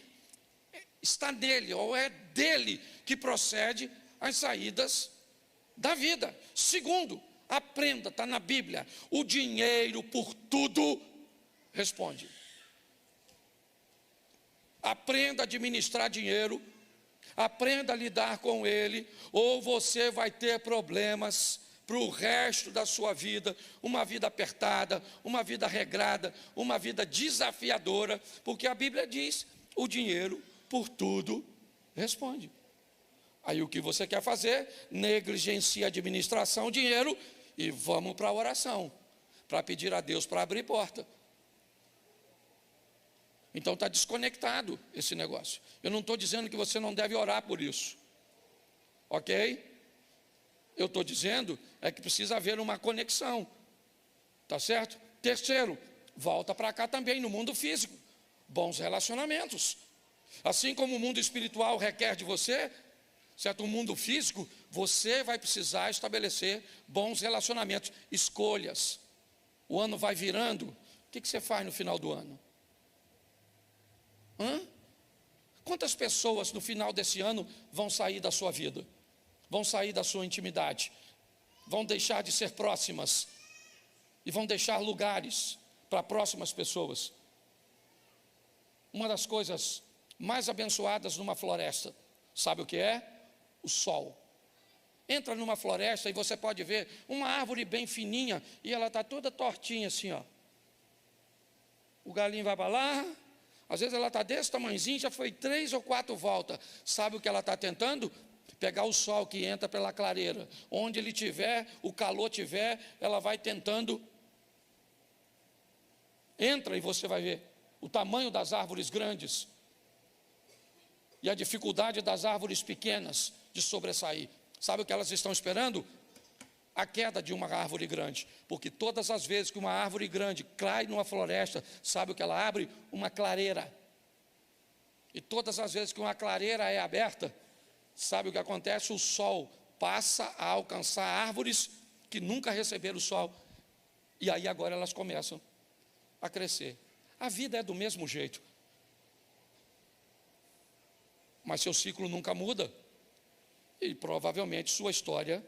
Speaker 1: está nele, ou é dele que procede as saídas da vida. Segundo, aprenda, está na Bíblia, o dinheiro por tudo responde. Aprenda a administrar dinheiro, aprenda a lidar com ele, ou você vai ter problemas para o resto da sua vida, uma vida apertada, uma vida regrada, uma vida desafiadora, porque a Bíblia diz, o dinheiro por tudo responde. Aí o que você quer fazer? Negligencia a administração, dinheiro, e vamos para a oração, para pedir a Deus para abrir porta. Então está desconectado esse negócio. Eu não estou dizendo que você não deve orar por isso, ok? Eu estou dizendo é que precisa haver uma conexão, tá certo? Terceiro, volta para cá também no mundo físico, bons relacionamentos. Assim como o mundo espiritual requer de você, certo? O mundo físico, você vai precisar estabelecer bons relacionamentos, escolhas. O ano vai virando, o que você faz no final do ano? Quantas pessoas no final desse ano vão sair da sua vida? Vão sair da sua intimidade? Vão deixar de ser próximas? E vão deixar lugares para próximas pessoas? Uma das coisas mais abençoadas numa floresta, sabe o que é? O sol. Entra numa floresta e você pode ver uma árvore bem fininha e ela está toda tortinha assim, ó. O galinho vai para lá, às vezes ela está desse tamanhozinho, já foi 3 ou 4 voltas. Sabe o que ela está tentando? pegar o sol que entra pela clareira, onde ele tiver, o calor tiver, ela vai tentando, entra e você vai ver o tamanho das árvores grandes e a dificuldade das árvores pequenas de sobressair. Sabe o que elas estão esperando? A queda de uma árvore grande, porque todas as vezes que uma árvore grande cai numa floresta, sabe o que ela abre? Uma clareira. E todas as vezes que uma clareira é aberta, sabe o que acontece? O sol passa a alcançar árvores que nunca receberam o sol, e aí agora elas começam a crescer. A vida é do mesmo jeito, mas seu ciclo nunca muda, e provavelmente sua história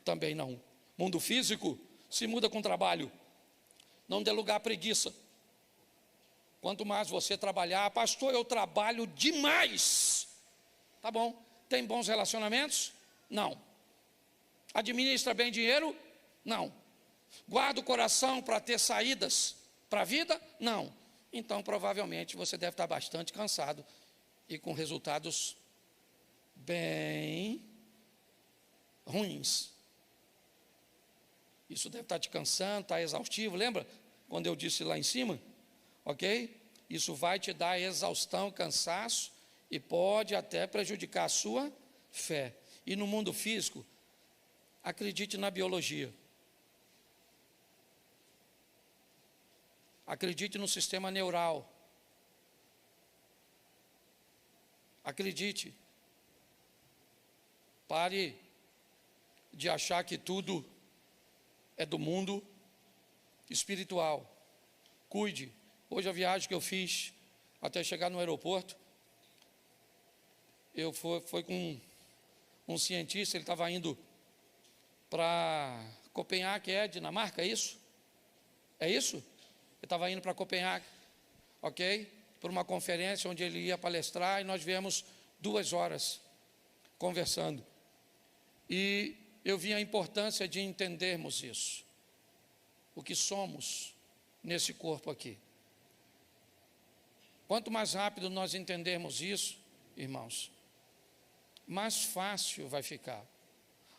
Speaker 1: também não. Mundo físico se muda com trabalho. Não dê lugar à preguiça. Quanto mais você trabalhar, pastor, eu trabalho demais. Tá bom. Tem bons relacionamentos? Não. Administra bem dinheiro? Não. Guarda o coração para ter saídas para a vida? Não. Então, provavelmente, você deve estar bastante cansado e com resultados bem ruins. Isso deve estar te cansando, está exaustivo. Lembra quando eu disse lá em cima? Ok? Isso vai te dar exaustão, cansaço e pode até prejudicar a sua fé. E no mundo físico, acredite na biologia. Acredite no sistema neural. Acredite. Pare de achar que tudo é do mundo espiritual. Cuide. Hoje a viagem que eu fiz até chegar no aeroporto, foi com um cientista, ele estava indo para Copenhague, que é Dinamarca, é isso? É isso? Ele estava indo para Copenhague, ok? Por uma conferência onde ele ia palestrar, e nós viemos 2 horas conversando. E eu vi a importância de entendermos isso, o que somos nesse corpo aqui. Quanto mais rápido nós entendermos isso, irmãos, mais fácil vai ficar.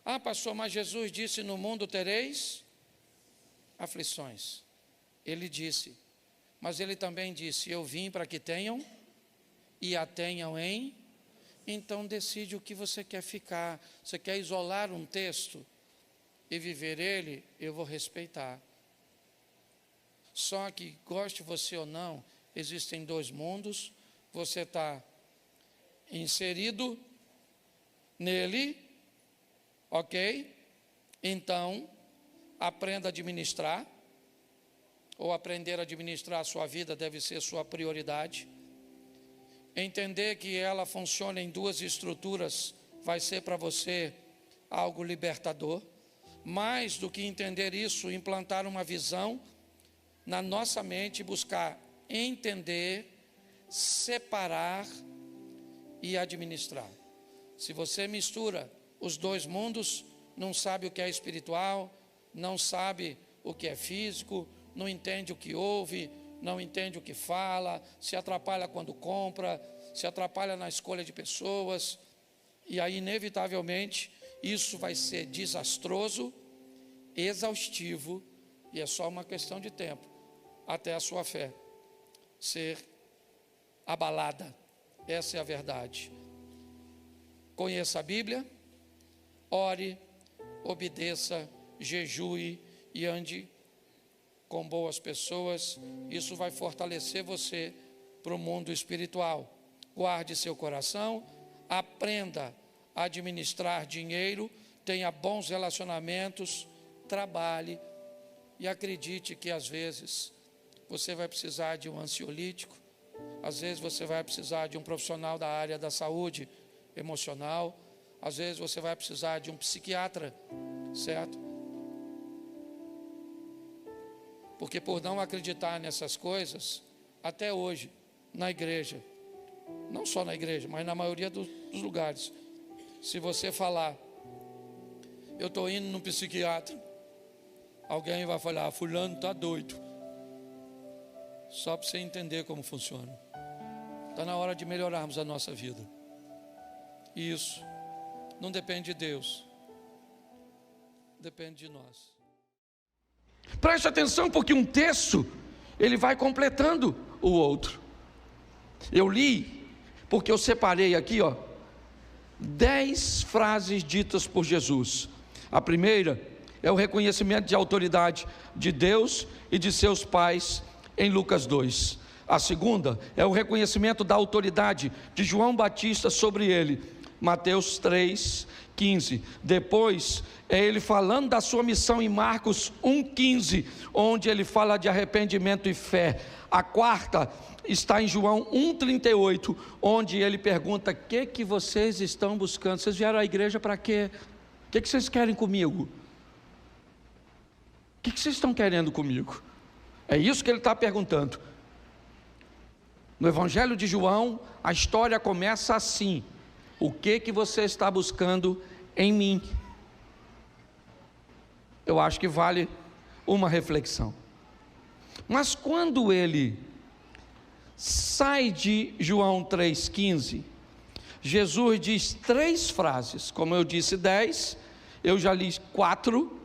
Speaker 1: Ah, pastor, mas Jesus disse: no mundo tereis aflições. Ele disse, mas ele também disse: eu vim para que tenham e a tenham em. Então decide o que você quer ficar. Você quer isolar um texto e viver ele? Eu vou respeitar. Só que, goste você ou não, existem 2 mundos. Você está inserido nele, ok? Então, aprenda a administrar, ou aprender a administrar a sua vida deve ser sua prioridade. Entender que ela funciona em 2 estruturas vai ser para você algo libertador. Mais do que entender isso, implantar uma visão na nossa mente, buscar entender, separar e administrar. Se você mistura os 2 mundos, não sabe o que é espiritual, não sabe o que é físico, não entende o que ouve, não entende o que fala, se atrapalha quando compra, se atrapalha na escolha de pessoas, e aí inevitavelmente isso vai ser desastroso, exaustivo, e é só uma questão de tempo até a sua fé ser abalada. Essa é a verdade. Conheça a Bíblia, ore, obedeça, jejue e ande com boas pessoas. Isso vai fortalecer você para o mundo espiritual. Guarde seu coração, aprenda a administrar dinheiro, tenha bons relacionamentos, trabalhe e acredite que às vezes você vai precisar de um ansiolítico, às vezes você vai precisar de um profissional da área da saúde emocional, às vezes você vai precisar de um psiquiatra, certo? Porque por não acreditar nessas coisas, até hoje, na igreja, não só na igreja, mas na maioria dos lugares, se você falar, eu estou indo no psiquiatra, alguém vai falar, fulano está doido. Só para você entender como funciona. Está na hora de melhorarmos a nossa vida. Isso. não depende de Deus, depende de nós.
Speaker 2: Preste atenção, porque um texto, ele vai completando o outro. Eu li, porque eu separei aqui, 10 frases ditas por Jesus. A primeira é o reconhecimento de autoridade de Deus e de seus pais em Lucas 2. A segunda é o reconhecimento da autoridade de João Batista sobre ele, Mateus 3:15. Depois é ele falando da sua missão em Marcos 1:15, onde ele fala de arrependimento e fé. A quarta está em João 1:38, onde ele pergunta: o que vocês estão buscando? Vocês vieram à igreja para quê? O que vocês querem comigo? O que vocês estão querendo comigo? É isso que ele está perguntando. No Evangelho de João, a história começa assim: o que você está buscando em mim? Eu acho que vale uma reflexão. Mas quando ele sai de João 3,15, Jesus diz 3 frases. Como eu disse 10, eu já li 4,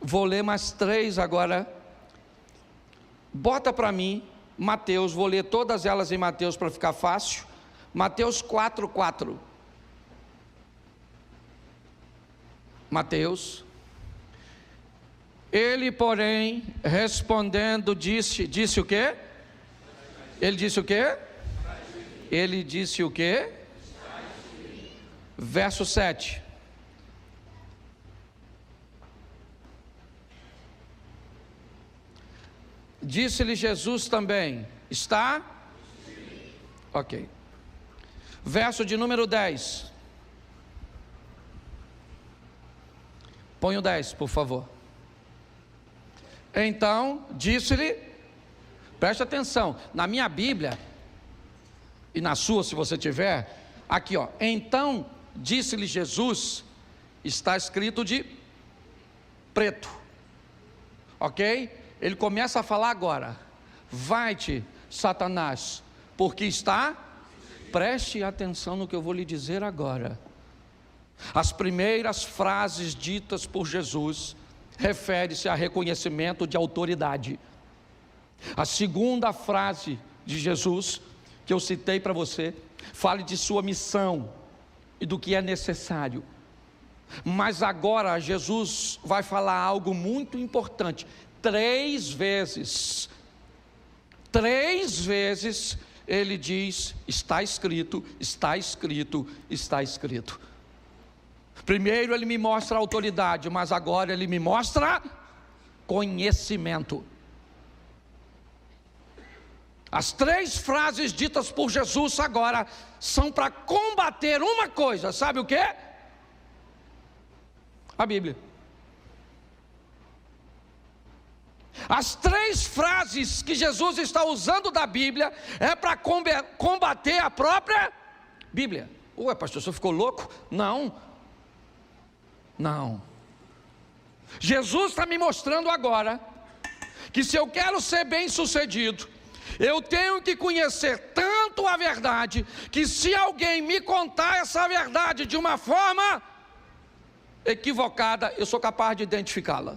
Speaker 2: vou ler mais 3 agora. Bota para mim Mateus, vou ler todas elas em Mateus para ficar fácil. Mateus 4:4. Mateus: ele, porém, respondendo, disse o quê? Ele disse o quê? Ele disse o quê? Verso 7. Disse-lhe Jesus também: está? Ok. Verso de número 10. Põe o 10, por favor. Então, disse-lhe, preste atenção, na minha Bíblia, e na sua, se você tiver, aqui então, disse-lhe Jesus, está escrito de preto, ok? Ele começa a falar agora: vai-te, Satanás, porque está, preste atenção no que eu vou lhe dizer agora. As primeiras frases ditas por Jesus refere-se a reconhecimento de autoridade. A segunda frase de Jesus, que eu citei para você, fala de sua missão e do que é necessário. Mas agora Jesus vai falar algo muito importante. 3 vezes ele diz: está escrito, está escrito, está escrito. Primeiro ele me mostra autoridade, mas agora ele me mostra conhecimento. As 3 frases ditas por Jesus agora são para combater uma coisa, sabe o que? A Bíblia. As 3 frases que Jesus está usando da Bíblia é para combater a própria Bíblia. Ué, pastor, você ficou louco? Não. Jesus está me mostrando agora que se eu quero ser bem sucedido, eu tenho que conhecer tanto a verdade, que se alguém me contar essa verdade de uma forma equivocada, eu sou capaz de identificá-la.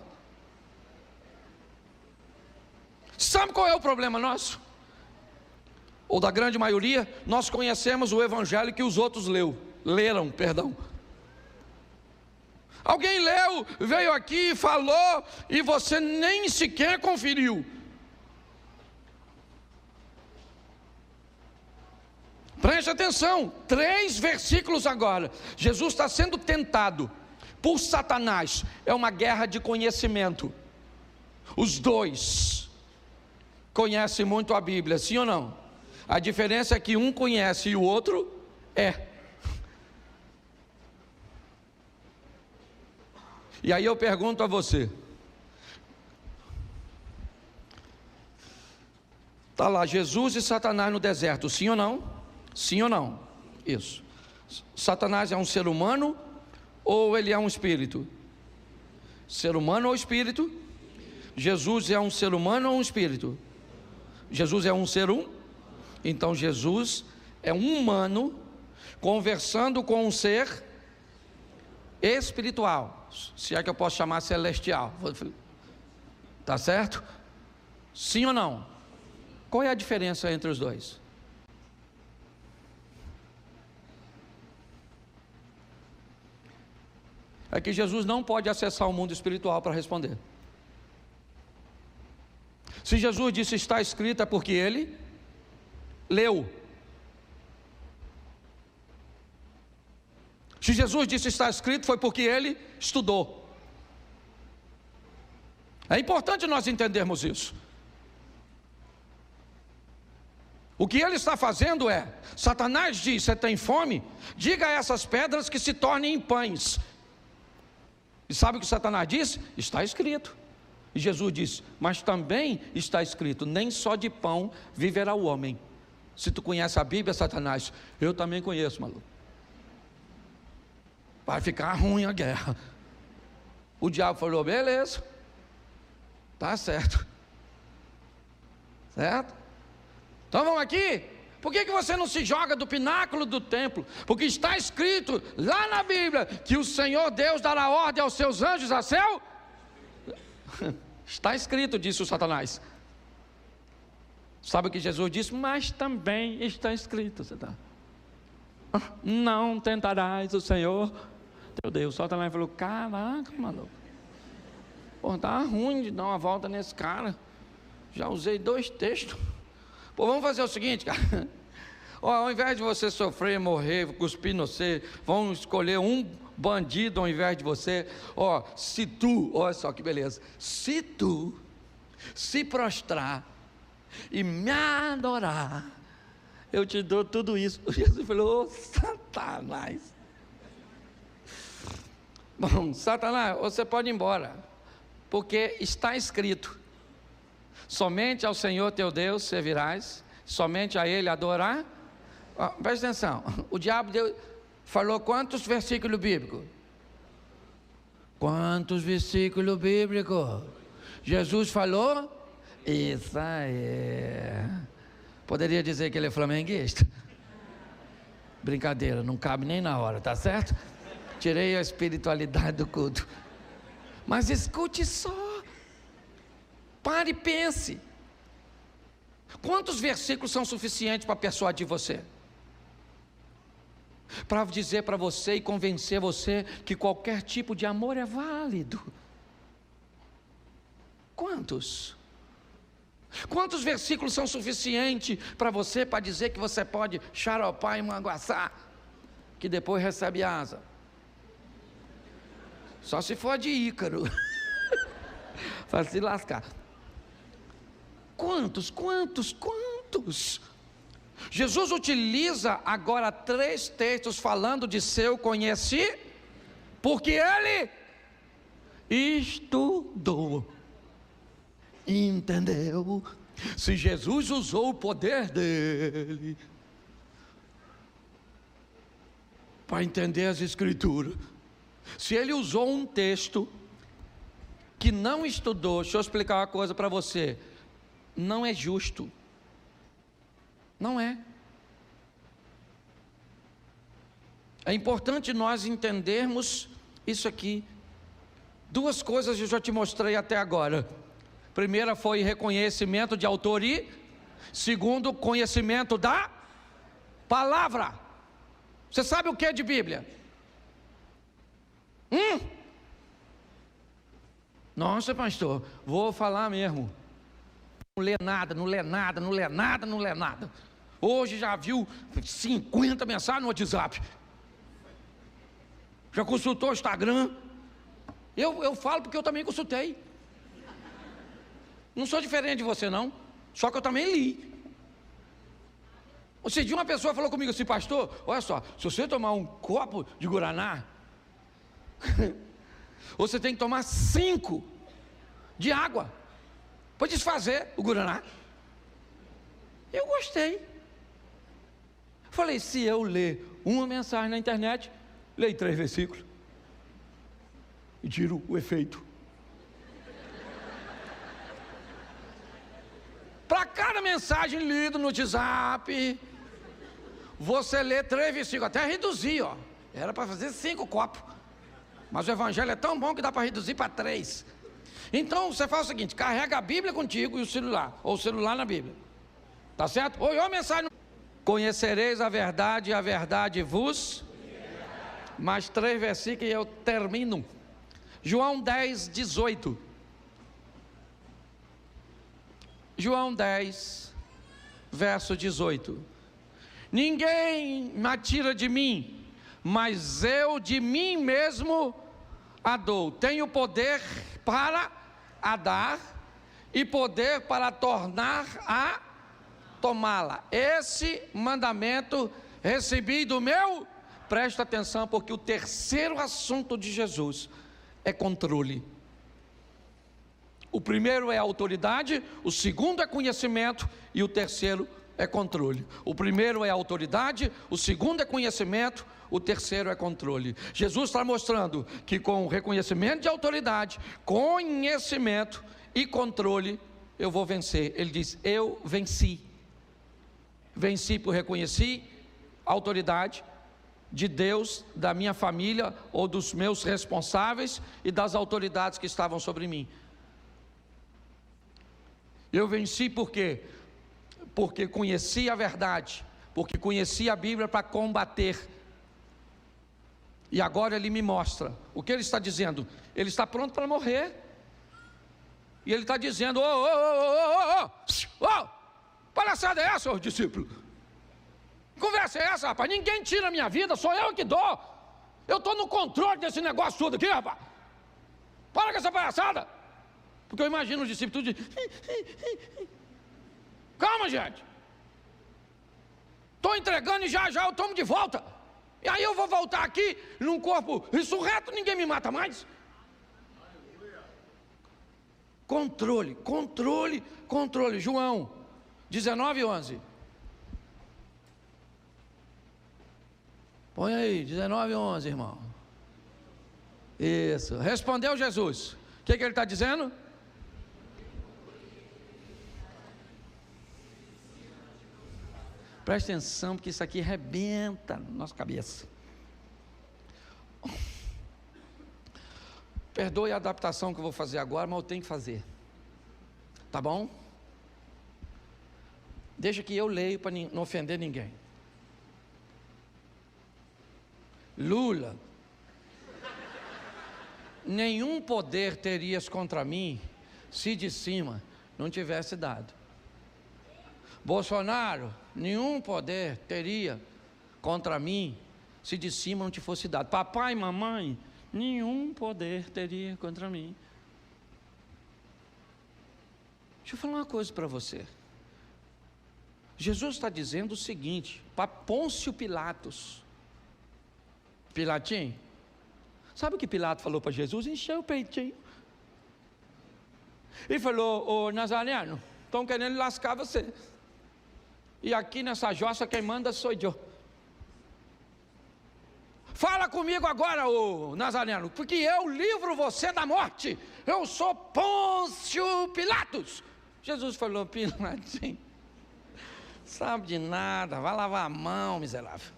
Speaker 2: Sabe qual é o problema nosso? Ou da grande maioria? Nós conhecemos o evangelho que os outros leram. Alguém leu, veio aqui, falou, e você nem sequer conferiu. Preste atenção, 3 versículos agora. Jesus está sendo tentado por Satanás. É uma guerra de conhecimento. Os 2 conhecem muito a Bíblia, sim ou não? A diferença é que um conhece e o outro é. E aí eu pergunto a você: está lá Jesus e Satanás no deserto, sim ou não? Sim ou não? Isso. Satanás é um ser humano ou ele é um espírito? Ser humano ou espírito? Jesus é um ser humano ou um espírito? Jesus é um ser Então Jesus é um humano conversando com um ser espiritual, se é que eu posso chamar celestial, tá certo? Sim ou não? Qual é a diferença entre os dois? É que Jesus não pode acessar o mundo espiritual para responder. Se Jesus disse está escrito, é porque ele leu. Se Jesus disse está escrito, foi porque ele estudou. É importante nós entendermos isso. O que ele está fazendo é, Satanás diz, você tem fome? Diga a essas pedras que se tornem em pães. E sabe o que Satanás disse? Está escrito. E Jesus disse, mas também está escrito, nem só de pão viverá o homem. Se tu conhece a Bíblia, Satanás, eu também conheço, maluco. Vai ficar ruim a guerra. O diabo falou, beleza, tá certo. Certo? Então vamos aqui. Por que você não se joga do pináculo do templo? Porque está escrito lá na Bíblia que o Senhor Deus dará ordem aos seus anjos a seu. Está escrito, disse o Satanás. Sabe o que Jesus disse? Mas também está escrito. Não tentarás o Senhor teu Deus. O Satanás falou, caraca, maluco. Pô, tá ruim de dar uma volta nesse cara. Já usei 2 textos. Pô, vamos fazer o seguinte, cara. Ó, ao invés de você sofrer, morrer, cuspir no você, vamos escolher um bandido ao invés de você. Ó, se tu, olha só que beleza, se tu se prostrar e me adorar, eu te dou tudo isso. Jesus falou, ô Satanás. Bom, Satanás, você pode ir embora, porque está escrito, somente ao Senhor teu Deus servirás, somente a Ele adorar. Presta atenção, o diabo falou quantos versículos bíblicos? Quantos versículos bíblicos? Jesus falou, isso aí. Poderia dizer que ele é flamenguista? Brincadeira, não cabe nem na hora, tá certo? Tirei a espiritualidade do culto. Mas escute só, pare e pense. Quantos versículos são suficientes para persuadir você? Para dizer para você e convencer você que qualquer tipo de amor é válido? Quantos? Quantos versículos são suficientes para você, para dizer que você pode xaropar e manguaçar, que depois recebe asa? Só se for de Ícaro. Para se lascar. Quantos? Jesus utiliza agora 3 textos falando de seu conhecimento, porque ele estudou. Entendeu? Se Jesus usou o poder dele para entender as Escrituras, se ele usou um texto que não estudou, deixa eu explicar uma coisa para você, não é justo. Não é. É importante nós entendermos isso aqui. 2 coisas eu já te mostrei até agora. Primeira foi reconhecimento de autoria. Segundo, conhecimento da palavra. Você sabe o que é de Bíblia? Nossa, pastor, vou falar mesmo. Não lê nada. Hoje já viu 50 mensagens no WhatsApp. Já consultou o Instagram. Eu falo porque eu também consultei. Não sou diferente de você não. Só que eu também li. Outro dia uma pessoa falou comigo assim, pastor, olha só, se você tomar um copo de guaraná, você tem que tomar 5 de água para desfazer o guaraná. Eu gostei. Falei, se eu ler uma mensagem na internet, leio 3 versículos e tiro o efeito. Para cada mensagem lida no WhatsApp, você lê 3 versículos, até reduzir, ó. Era para fazer 5 copos. mas o evangelho é tão bom que dá para reduzir para 3. Então você faz o seguinte: carrega a Bíblia contigo e o celular, ou o celular na Bíblia, tá certo? Ou a mensagem: conhecereis a verdade vos. Mais 3 versículos e eu termino. João 10, 18. João 10, verso 18. Ninguém me atira de mim, mas eu de mim mesmo a dou. Tenho poder para a dar e poder para tornar a tomá-la. Esse mandamento recebi do meu. Presta atenção, porque o terceiro assunto de Jesus é controle. O primeiro é autoridade, o segundo é conhecimento e o terceiro é controle. O primeiro é autoridade, o segundo é conhecimento, o terceiro é controle. Jesus está mostrando que com reconhecimento de autoridade, conhecimento e controle, eu vou vencer. Ele diz: eu venci. Venci por reconhecer a autoridade de Deus, da minha família ou dos meus responsáveis e das autoridades que estavam sobre mim. Eu venci por quê? Porque conheci a verdade, porque conheci a Bíblia para combater. E agora ele me mostra o que ele está dizendo. Ele está pronto para morrer. E ele está dizendo: palhaçada é essa, discípulo? Conversa é essa, rapaz? Ninguém tira a minha vida, sou eu que dou. Eu estou no controle desse negócio tudo aqui, rapaz. Para com essa palhaçada. Porque eu imagino os discípulos tudo de... Calma, gente. Estou entregando e já eu tomo de volta. E aí eu vou voltar aqui num corpo ressurreto, ninguém me mata mais. Controle. João 19, 11. Põe aí, 19, 11, irmão. Isso. Respondeu Jesus. O que ele está dizendo? Presta atenção, porque isso aqui arrebenta na nossa cabeça. Perdoe a adaptação que eu vou fazer agora, mas eu tenho que fazer. Tá bom? Deixa que eu leio para não ofender ninguém. Lula: nenhum poder terias contra mim se de cima não tivesse dado. Bolsonaro: nenhum poder teria contra mim se de cima não te fosse dado. Papai e mamãe: nenhum poder teria contra mim. Deixa eu falar uma coisa para você. Jesus está dizendo o seguinte para Pôncio Pilatos: Pilatinho, sabe o que Pilato falou para Jesus? Encheu o peitinho. E falou: ô Nazareno, estão querendo lascar você. E aqui nessa jossa quem manda sou eu. Fala comigo agora, ô Nazareno, porque eu livro você da morte. Eu sou Pôncio Pilatos. Jesus falou: Pilatinho, sabe de nada, vai lavar a mão, miserável.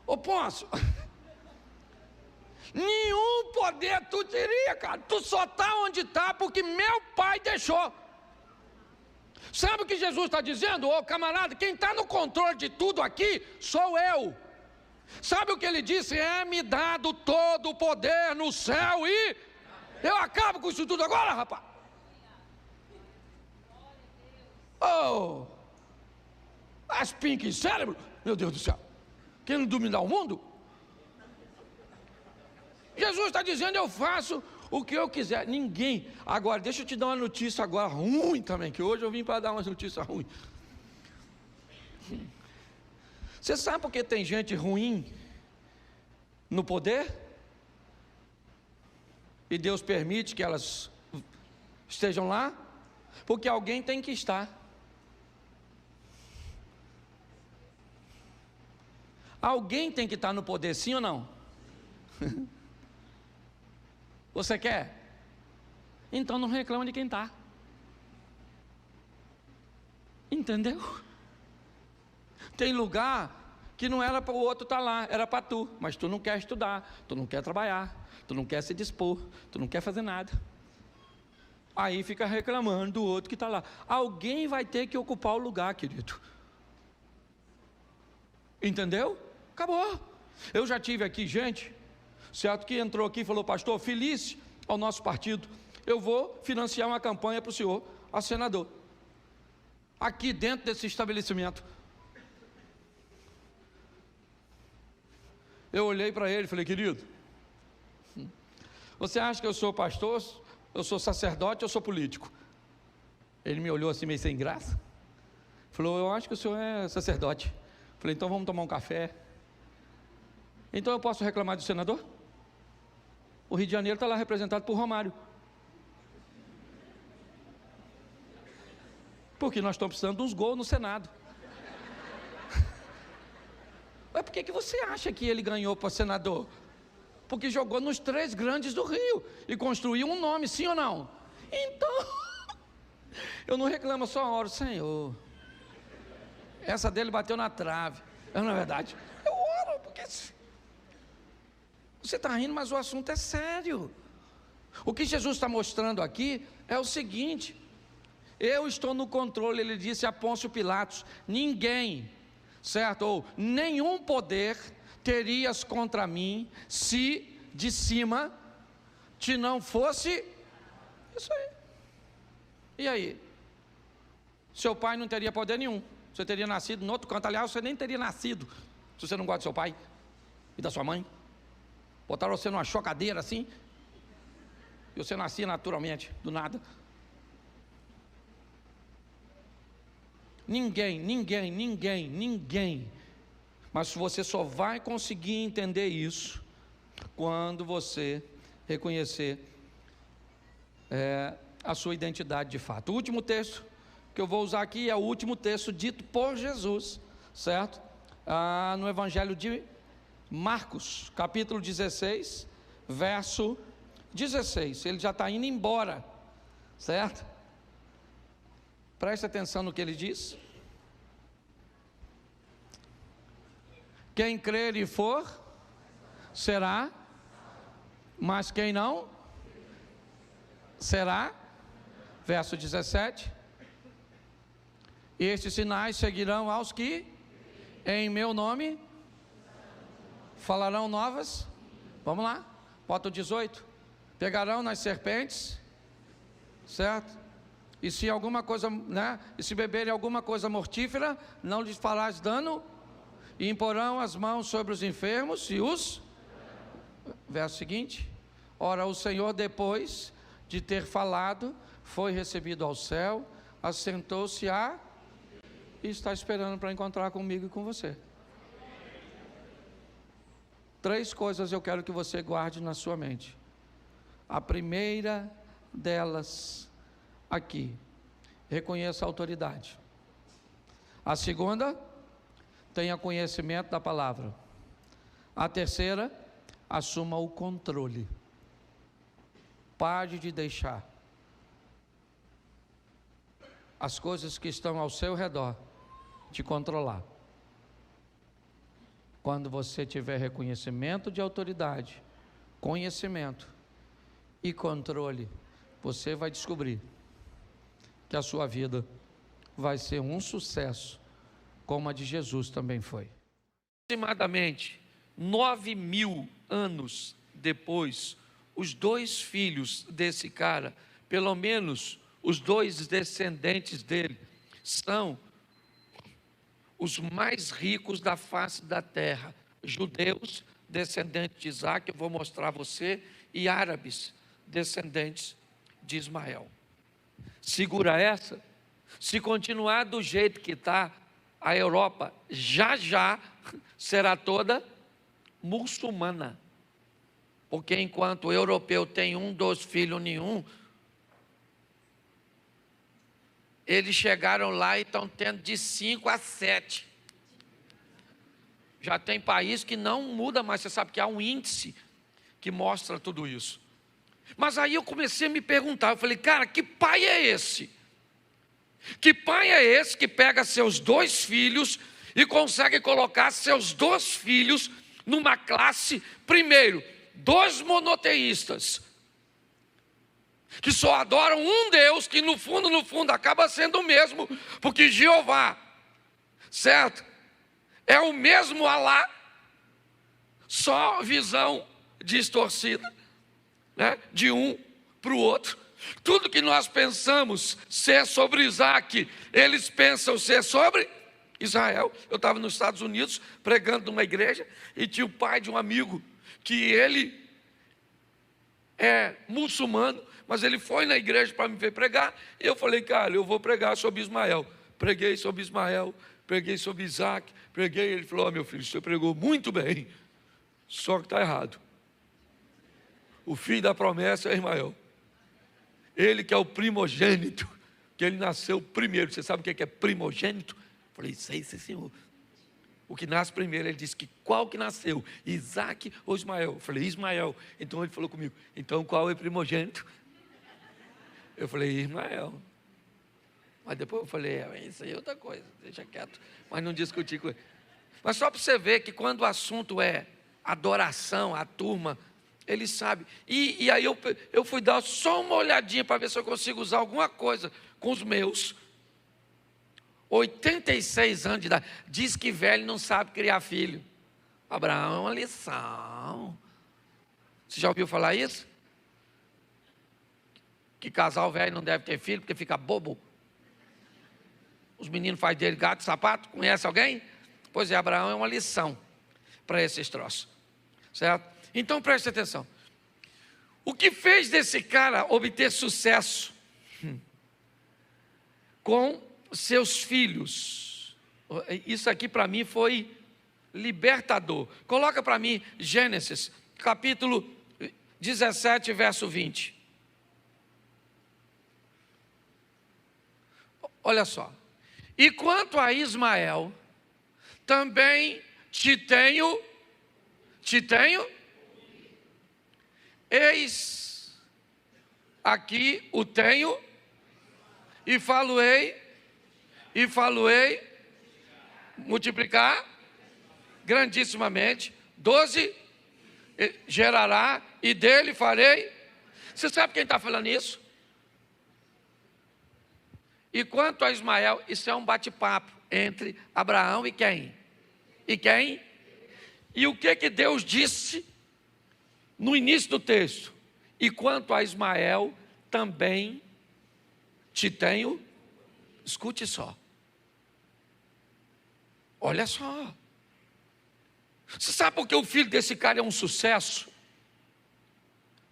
Speaker 2: Ô Pôncio, nenhum poder tu teria, cara. Tu só está onde está porque meu pai deixou. Sabe o que Jesus está dizendo? Ô camarada, quem está no controle de tudo aqui sou eu. Sabe o que ele disse? É-me dado todo o poder no céu e... eu acabo com isso tudo agora, rapaz. Oh, as pink cérebro, meu Deus do céu, querendo dominar o mundo? Jesus está dizendo: eu faço o que eu quiser. Ninguém. Agora, deixa eu te dar uma notícia agora ruim também, que hoje eu vim para dar uma notícia ruim. Você sabe por que tem gente ruim no poder? E Deus permite que elas estejam lá? Porque alguém tem que estar. Alguém tem que estar no poder, sim ou não? Você quer? Então não reclama de quem está. Entendeu? Tem lugar que não era para o outro estar lá, era para tu, mas tu não quer estudar, tu não quer trabalhar, tu não quer se dispor, tu não quer fazer nada. Aí fica reclamando do outro que está lá. Alguém vai ter que ocupar o lugar, querido. Entendeu? Acabou. Eu já tive aqui gente, certo, que entrou aqui e falou: pastor, feliz ao nosso partido, eu vou financiar uma campanha para o senhor, a senador, aqui dentro desse estabelecimento. Eu olhei para ele e falei: querido, você acha que eu sou pastor, eu sou sacerdote, eu sou político? Ele me olhou assim meio sem graça, falou: eu acho que o senhor é sacerdote. Falei: então vamos tomar um café. Então eu posso reclamar do senador? O Rio de Janeiro está lá representado por Romário. Porque nós estamos precisando de uns gols no Senado. Mas por que você acha que ele ganhou para senador? Porque jogou nos 3 grandes do Rio e construiu um nome, sim ou não? Então, eu não reclamo, só oro: Senhor, essa dele bateu na trave. Não é verdade? Eu oro, porque você está rindo, mas o assunto é sério. O que Jesus está mostrando aqui é o seguinte: eu estou no controle. Ele disse a Pôncio Pilatos: ninguém, certo, ou nenhum poder terias contra mim, se de cima te não fosse isso aí. E aí? Seu pai não teria poder nenhum, você teria nascido no outro canto. Aliás, você nem teria nascido, se você não gosta do seu pai e da sua mãe. Botaram você numa chocadeira assim, e você nascia naturalmente, do nada. Ninguém, mas você só vai conseguir entender isso quando você reconhecer a sua identidade de fato. O último texto que eu vou usar aqui é o último texto dito por Jesus, certo? No Evangelho de Marcos, capítulo 16, verso 16. Ele já está indo embora, certo? Preste atenção no que ele diz. Quem crer e for, será, mas quem não, será. Verso 17. Estes sinais seguirão aos que em meu nome falarão novas. Vamos lá, bota o 18. Pegarão nas serpentes, certo? E se alguma coisa, e se beberem alguma coisa mortífera, não lhes farás dano. E imporão as mãos sobre os enfermos e os... Verso seguinte. Ora, o Senhor, depois de ter falado, foi recebido ao céu, assentou-se e está esperando para encontrar comigo e com você. 3 coisas eu quero que você guarde na sua mente. A primeira delas aqui: reconheça a autoridade. A segunda, tenha conhecimento da palavra. A terceira, assuma o controle. Pare de deixar as coisas que estão ao seu redor te controlar. Quando você tiver reconhecimento de autoridade, conhecimento e controle, você vai descobrir que a sua vida vai ser um sucesso, como a de Jesus também foi. Aproximadamente 9.000 anos depois, os 2 filhos desse cara, pelo menos os 2 descendentes dele, são os mais ricos da face da terra. Judeus, descendentes de Isaac, eu vou mostrar a você, e árabes, descendentes de Ismael. Segura essa. Se continuar do jeito que está, a Europa já será toda muçulmana. Porque enquanto o europeu tem 1, 2 filhos nenhum, eles chegaram lá e estão tendo de 5 a 7. Já tem país que não muda mais, você sabe que há um índice que mostra tudo isso. Mas aí eu comecei a me perguntar, eu falei: cara, que pai é esse? Que pai é esse que pega seus 2 filhos e consegue colocar seus 2 filhos numa classe, primeiro, 2 monoteístas, que só adoram um Deus, que no fundo acaba sendo o mesmo, porque Jeová, certo? É o mesmo Alá, só visão distorcida, né? De um para o outro. Tudo que nós pensamos ser sobre Isaac, eles pensam ser sobre Israel. Eu estava nos Estados Unidos pregando numa igreja e tinha o pai de um amigo que ele é muçulmano, mas ele foi na igreja para me ver pregar, e eu falei, cara, eu vou pregar sobre Ismael. Preguei sobre Ismael, preguei sobre Isaac, preguei, ele falou, meu filho, você pregou muito bem, só que está errado. O filho da promessa é Ismael. Ele que é o primogênito, que ele nasceu primeiro. Você sabe o que é primogênito? Eu falei, sei, senhor. O que nasce primeiro, ele disse que qual que nasceu? Isaac ou Ismael? Eu falei, Ismael. Então ele falou comigo, então qual é o primogênito? Eu falei, Ismael. Mas depois eu falei, isso aí é outra coisa, deixa quieto. Mas não discuti com ele. Mas só para você ver que quando o assunto é adoração, a turma, ele sabe. E aí eu fui dar só uma olhadinha para ver se eu consigo usar alguma coisa com os meus 86 anos de idade. Diz que velho não sabe criar filho. Abraão é uma lição. Você já ouviu falar isso? Que casal velho não deve ter filho porque fica bobo. Os meninos fazem dele gato e sapato. Conhece alguém? Pois é, Abraão é uma lição para esses troços. Certo? Então preste atenção. O que fez desse cara obter sucesso com seus filhos? Isso aqui para mim foi libertador. Coloca para mim Gênesis, capítulo 17, verso 20. Olha só. E quanto a Ismael, também te tenho, eis aqui o tenho, e falo-ei, multiplicar grandissimamente, 12 gerará, e dele farei. Você sabe quem está falando isso? E quanto a Ismael, isso é um bate-papo entre Abraão e quem? E quem? E o que Deus disse no início do texto? E quanto a Ismael, também te tenho. Escute só. Olha só. Você sabe por que o filho desse cara é um sucesso?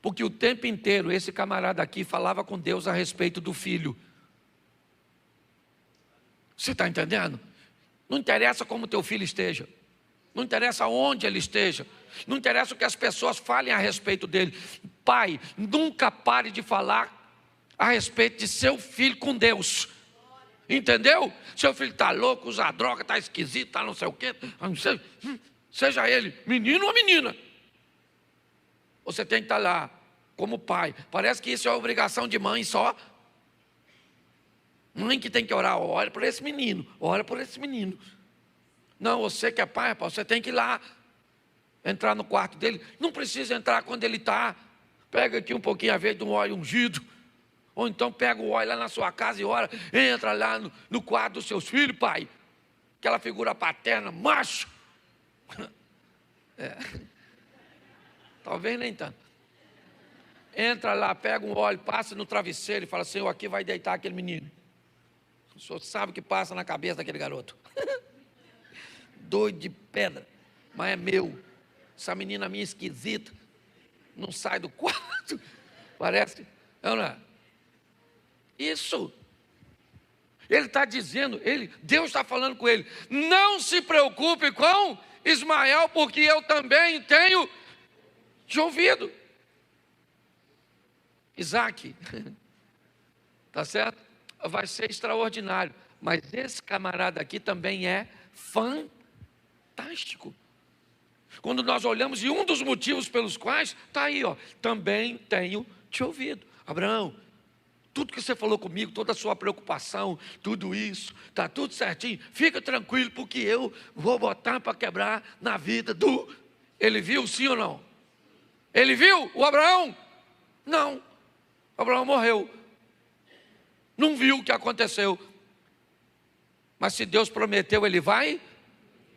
Speaker 2: Porque o tempo inteiro esse camarada aqui falava com Deus a respeito do filho. Você está entendendo? Não interessa como teu filho esteja, não interessa onde ele esteja, não interessa o que as pessoas falem a respeito dele. Pai, nunca pare de falar a respeito de seu filho com Deus. Entendeu? Seu filho está louco, usa droga, está esquisito, está não sei o quê. Seja ele menino ou menina, você tem que estar lá como pai. Parece que isso é obrigação de mãe só. Mãe que tem que orar, ora por esse menino, ora por esse menino. Não, você que é pai, rapaz, você tem que ir lá, entrar no quarto dele. Não precisa entrar quando ele está. Pega aqui um pouquinho a vez de um óleo ungido. Ou então pega o óleo lá na sua casa e ora. Entra lá no quarto dos seus filhos, pai. Aquela figura paterna, macho. Talvez nem tanto. Entra lá, pega um óleo, passa no travesseiro e fala, Senhor, aqui vai deitar aquele menino. O senhor sabe o que passa na cabeça daquele garoto. Doido de pedra, mas é meu. Essa menina minha esquisita, não sai do quarto. Parece, não é? Isso. Ele está dizendo, Deus está falando com ele, não se preocupe com Ismael, porque eu também tenho te ouvido. Isaac, tá certo? Vai ser extraordinário, mas esse camarada aqui também é fantástico. Quando nós olhamos, e um dos motivos pelos quais, está aí, ó, também tenho te ouvido. Abraão, tudo que você falou comigo, toda a sua preocupação, tudo isso, está tudo certinho, fica tranquilo, porque eu vou botar para quebrar na vida do... Ele viu, sim ou não? Ele viu o Abraão? Não, Abraão morreu, não viu o que aconteceu, mas se Deus prometeu, Ele vai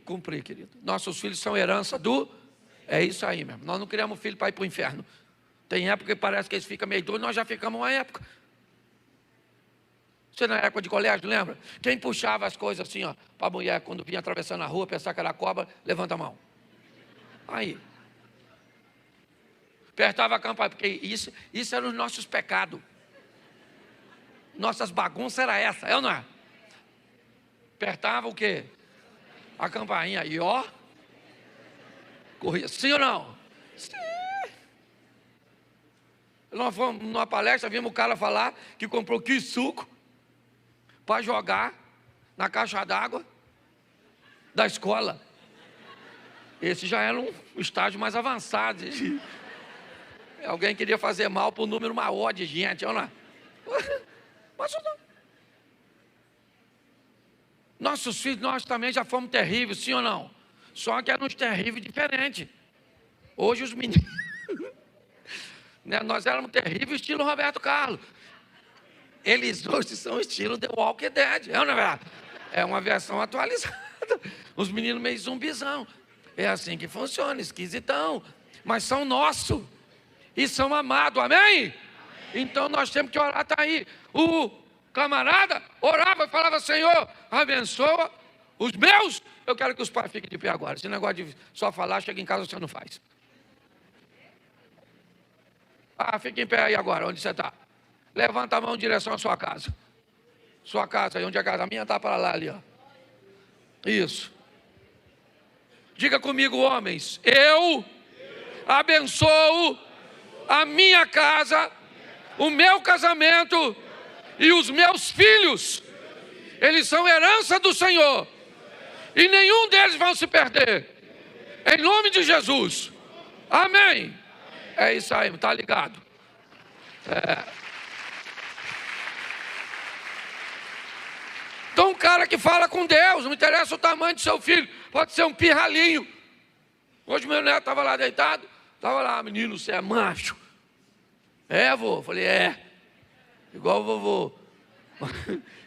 Speaker 2: cumprir, querido. Nossos filhos são herança do... É isso aí mesmo, nós não criamos filho para ir para o inferno. Tem época que parece que eles ficam meio doidos, nós já ficamos uma época. Você na época de colégio, lembra? Quem puxava as coisas assim, ó, para a mulher, quando vinha atravessando a rua, pensar que era cobra, levanta a mão. Aí. Apertava a campainha, porque isso eram os nossos pecados. Nossas bagunças era essa, é ou não é? Apertava o quê? A campainha, e ó, corria, sim ou não? Sim. Nós fomos numa palestra, vimos o cara falar que comprou suco para jogar na caixa d'água da escola. Esse já era um estágio mais avançado. Alguém queria fazer mal para o número maior de gente, olha lá. Mas não. Nossos filhos, nós também já fomos terríveis, sim ou não? Só que eram uns terríveis diferentes. Hoje os meninos... Nós éramos terríveis, estilo Roberto Carlos. Eles hoje são estilo The Walking Dead. É, não é verdade? É uma versão atualizada. Os meninos meio zumbizão. É assim que funciona, esquisitão. Mas são nossos. E são amados, amém? Então nós temos que orar, está aí. O camarada orava e falava, Senhor, abençoa os meus. Eu quero que os pais fiquem de pé agora. Esse negócio de só falar, chega em casa, você não faz. Ah, fica em pé aí agora, onde você está. Levanta a mão em direção à sua casa. Sua casa, aí onde é a casa? A minha está para lá, ali, ó. Isso. Diga comigo, homens. Eu abençoo a minha casa, o meu casamento e os meus filhos. Eles são herança do Senhor. E nenhum deles vão se perder. Em nome de Jesus. Amém. É isso aí, está ligado? Então, um cara que fala com Deus, não interessa o tamanho do seu filho, pode ser um pirralhinho. Hoje meu neto estava lá deitado, estava lá, menino, você é macho? É, vô? Falei, é. Igual o vovô.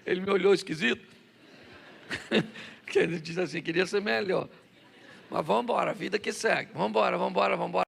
Speaker 2: Ele me olhou esquisito. Ele disse assim, queria ser melhor. Mas vamos embora, a vida que segue. Vamos embora, vamos embora, vamos embora.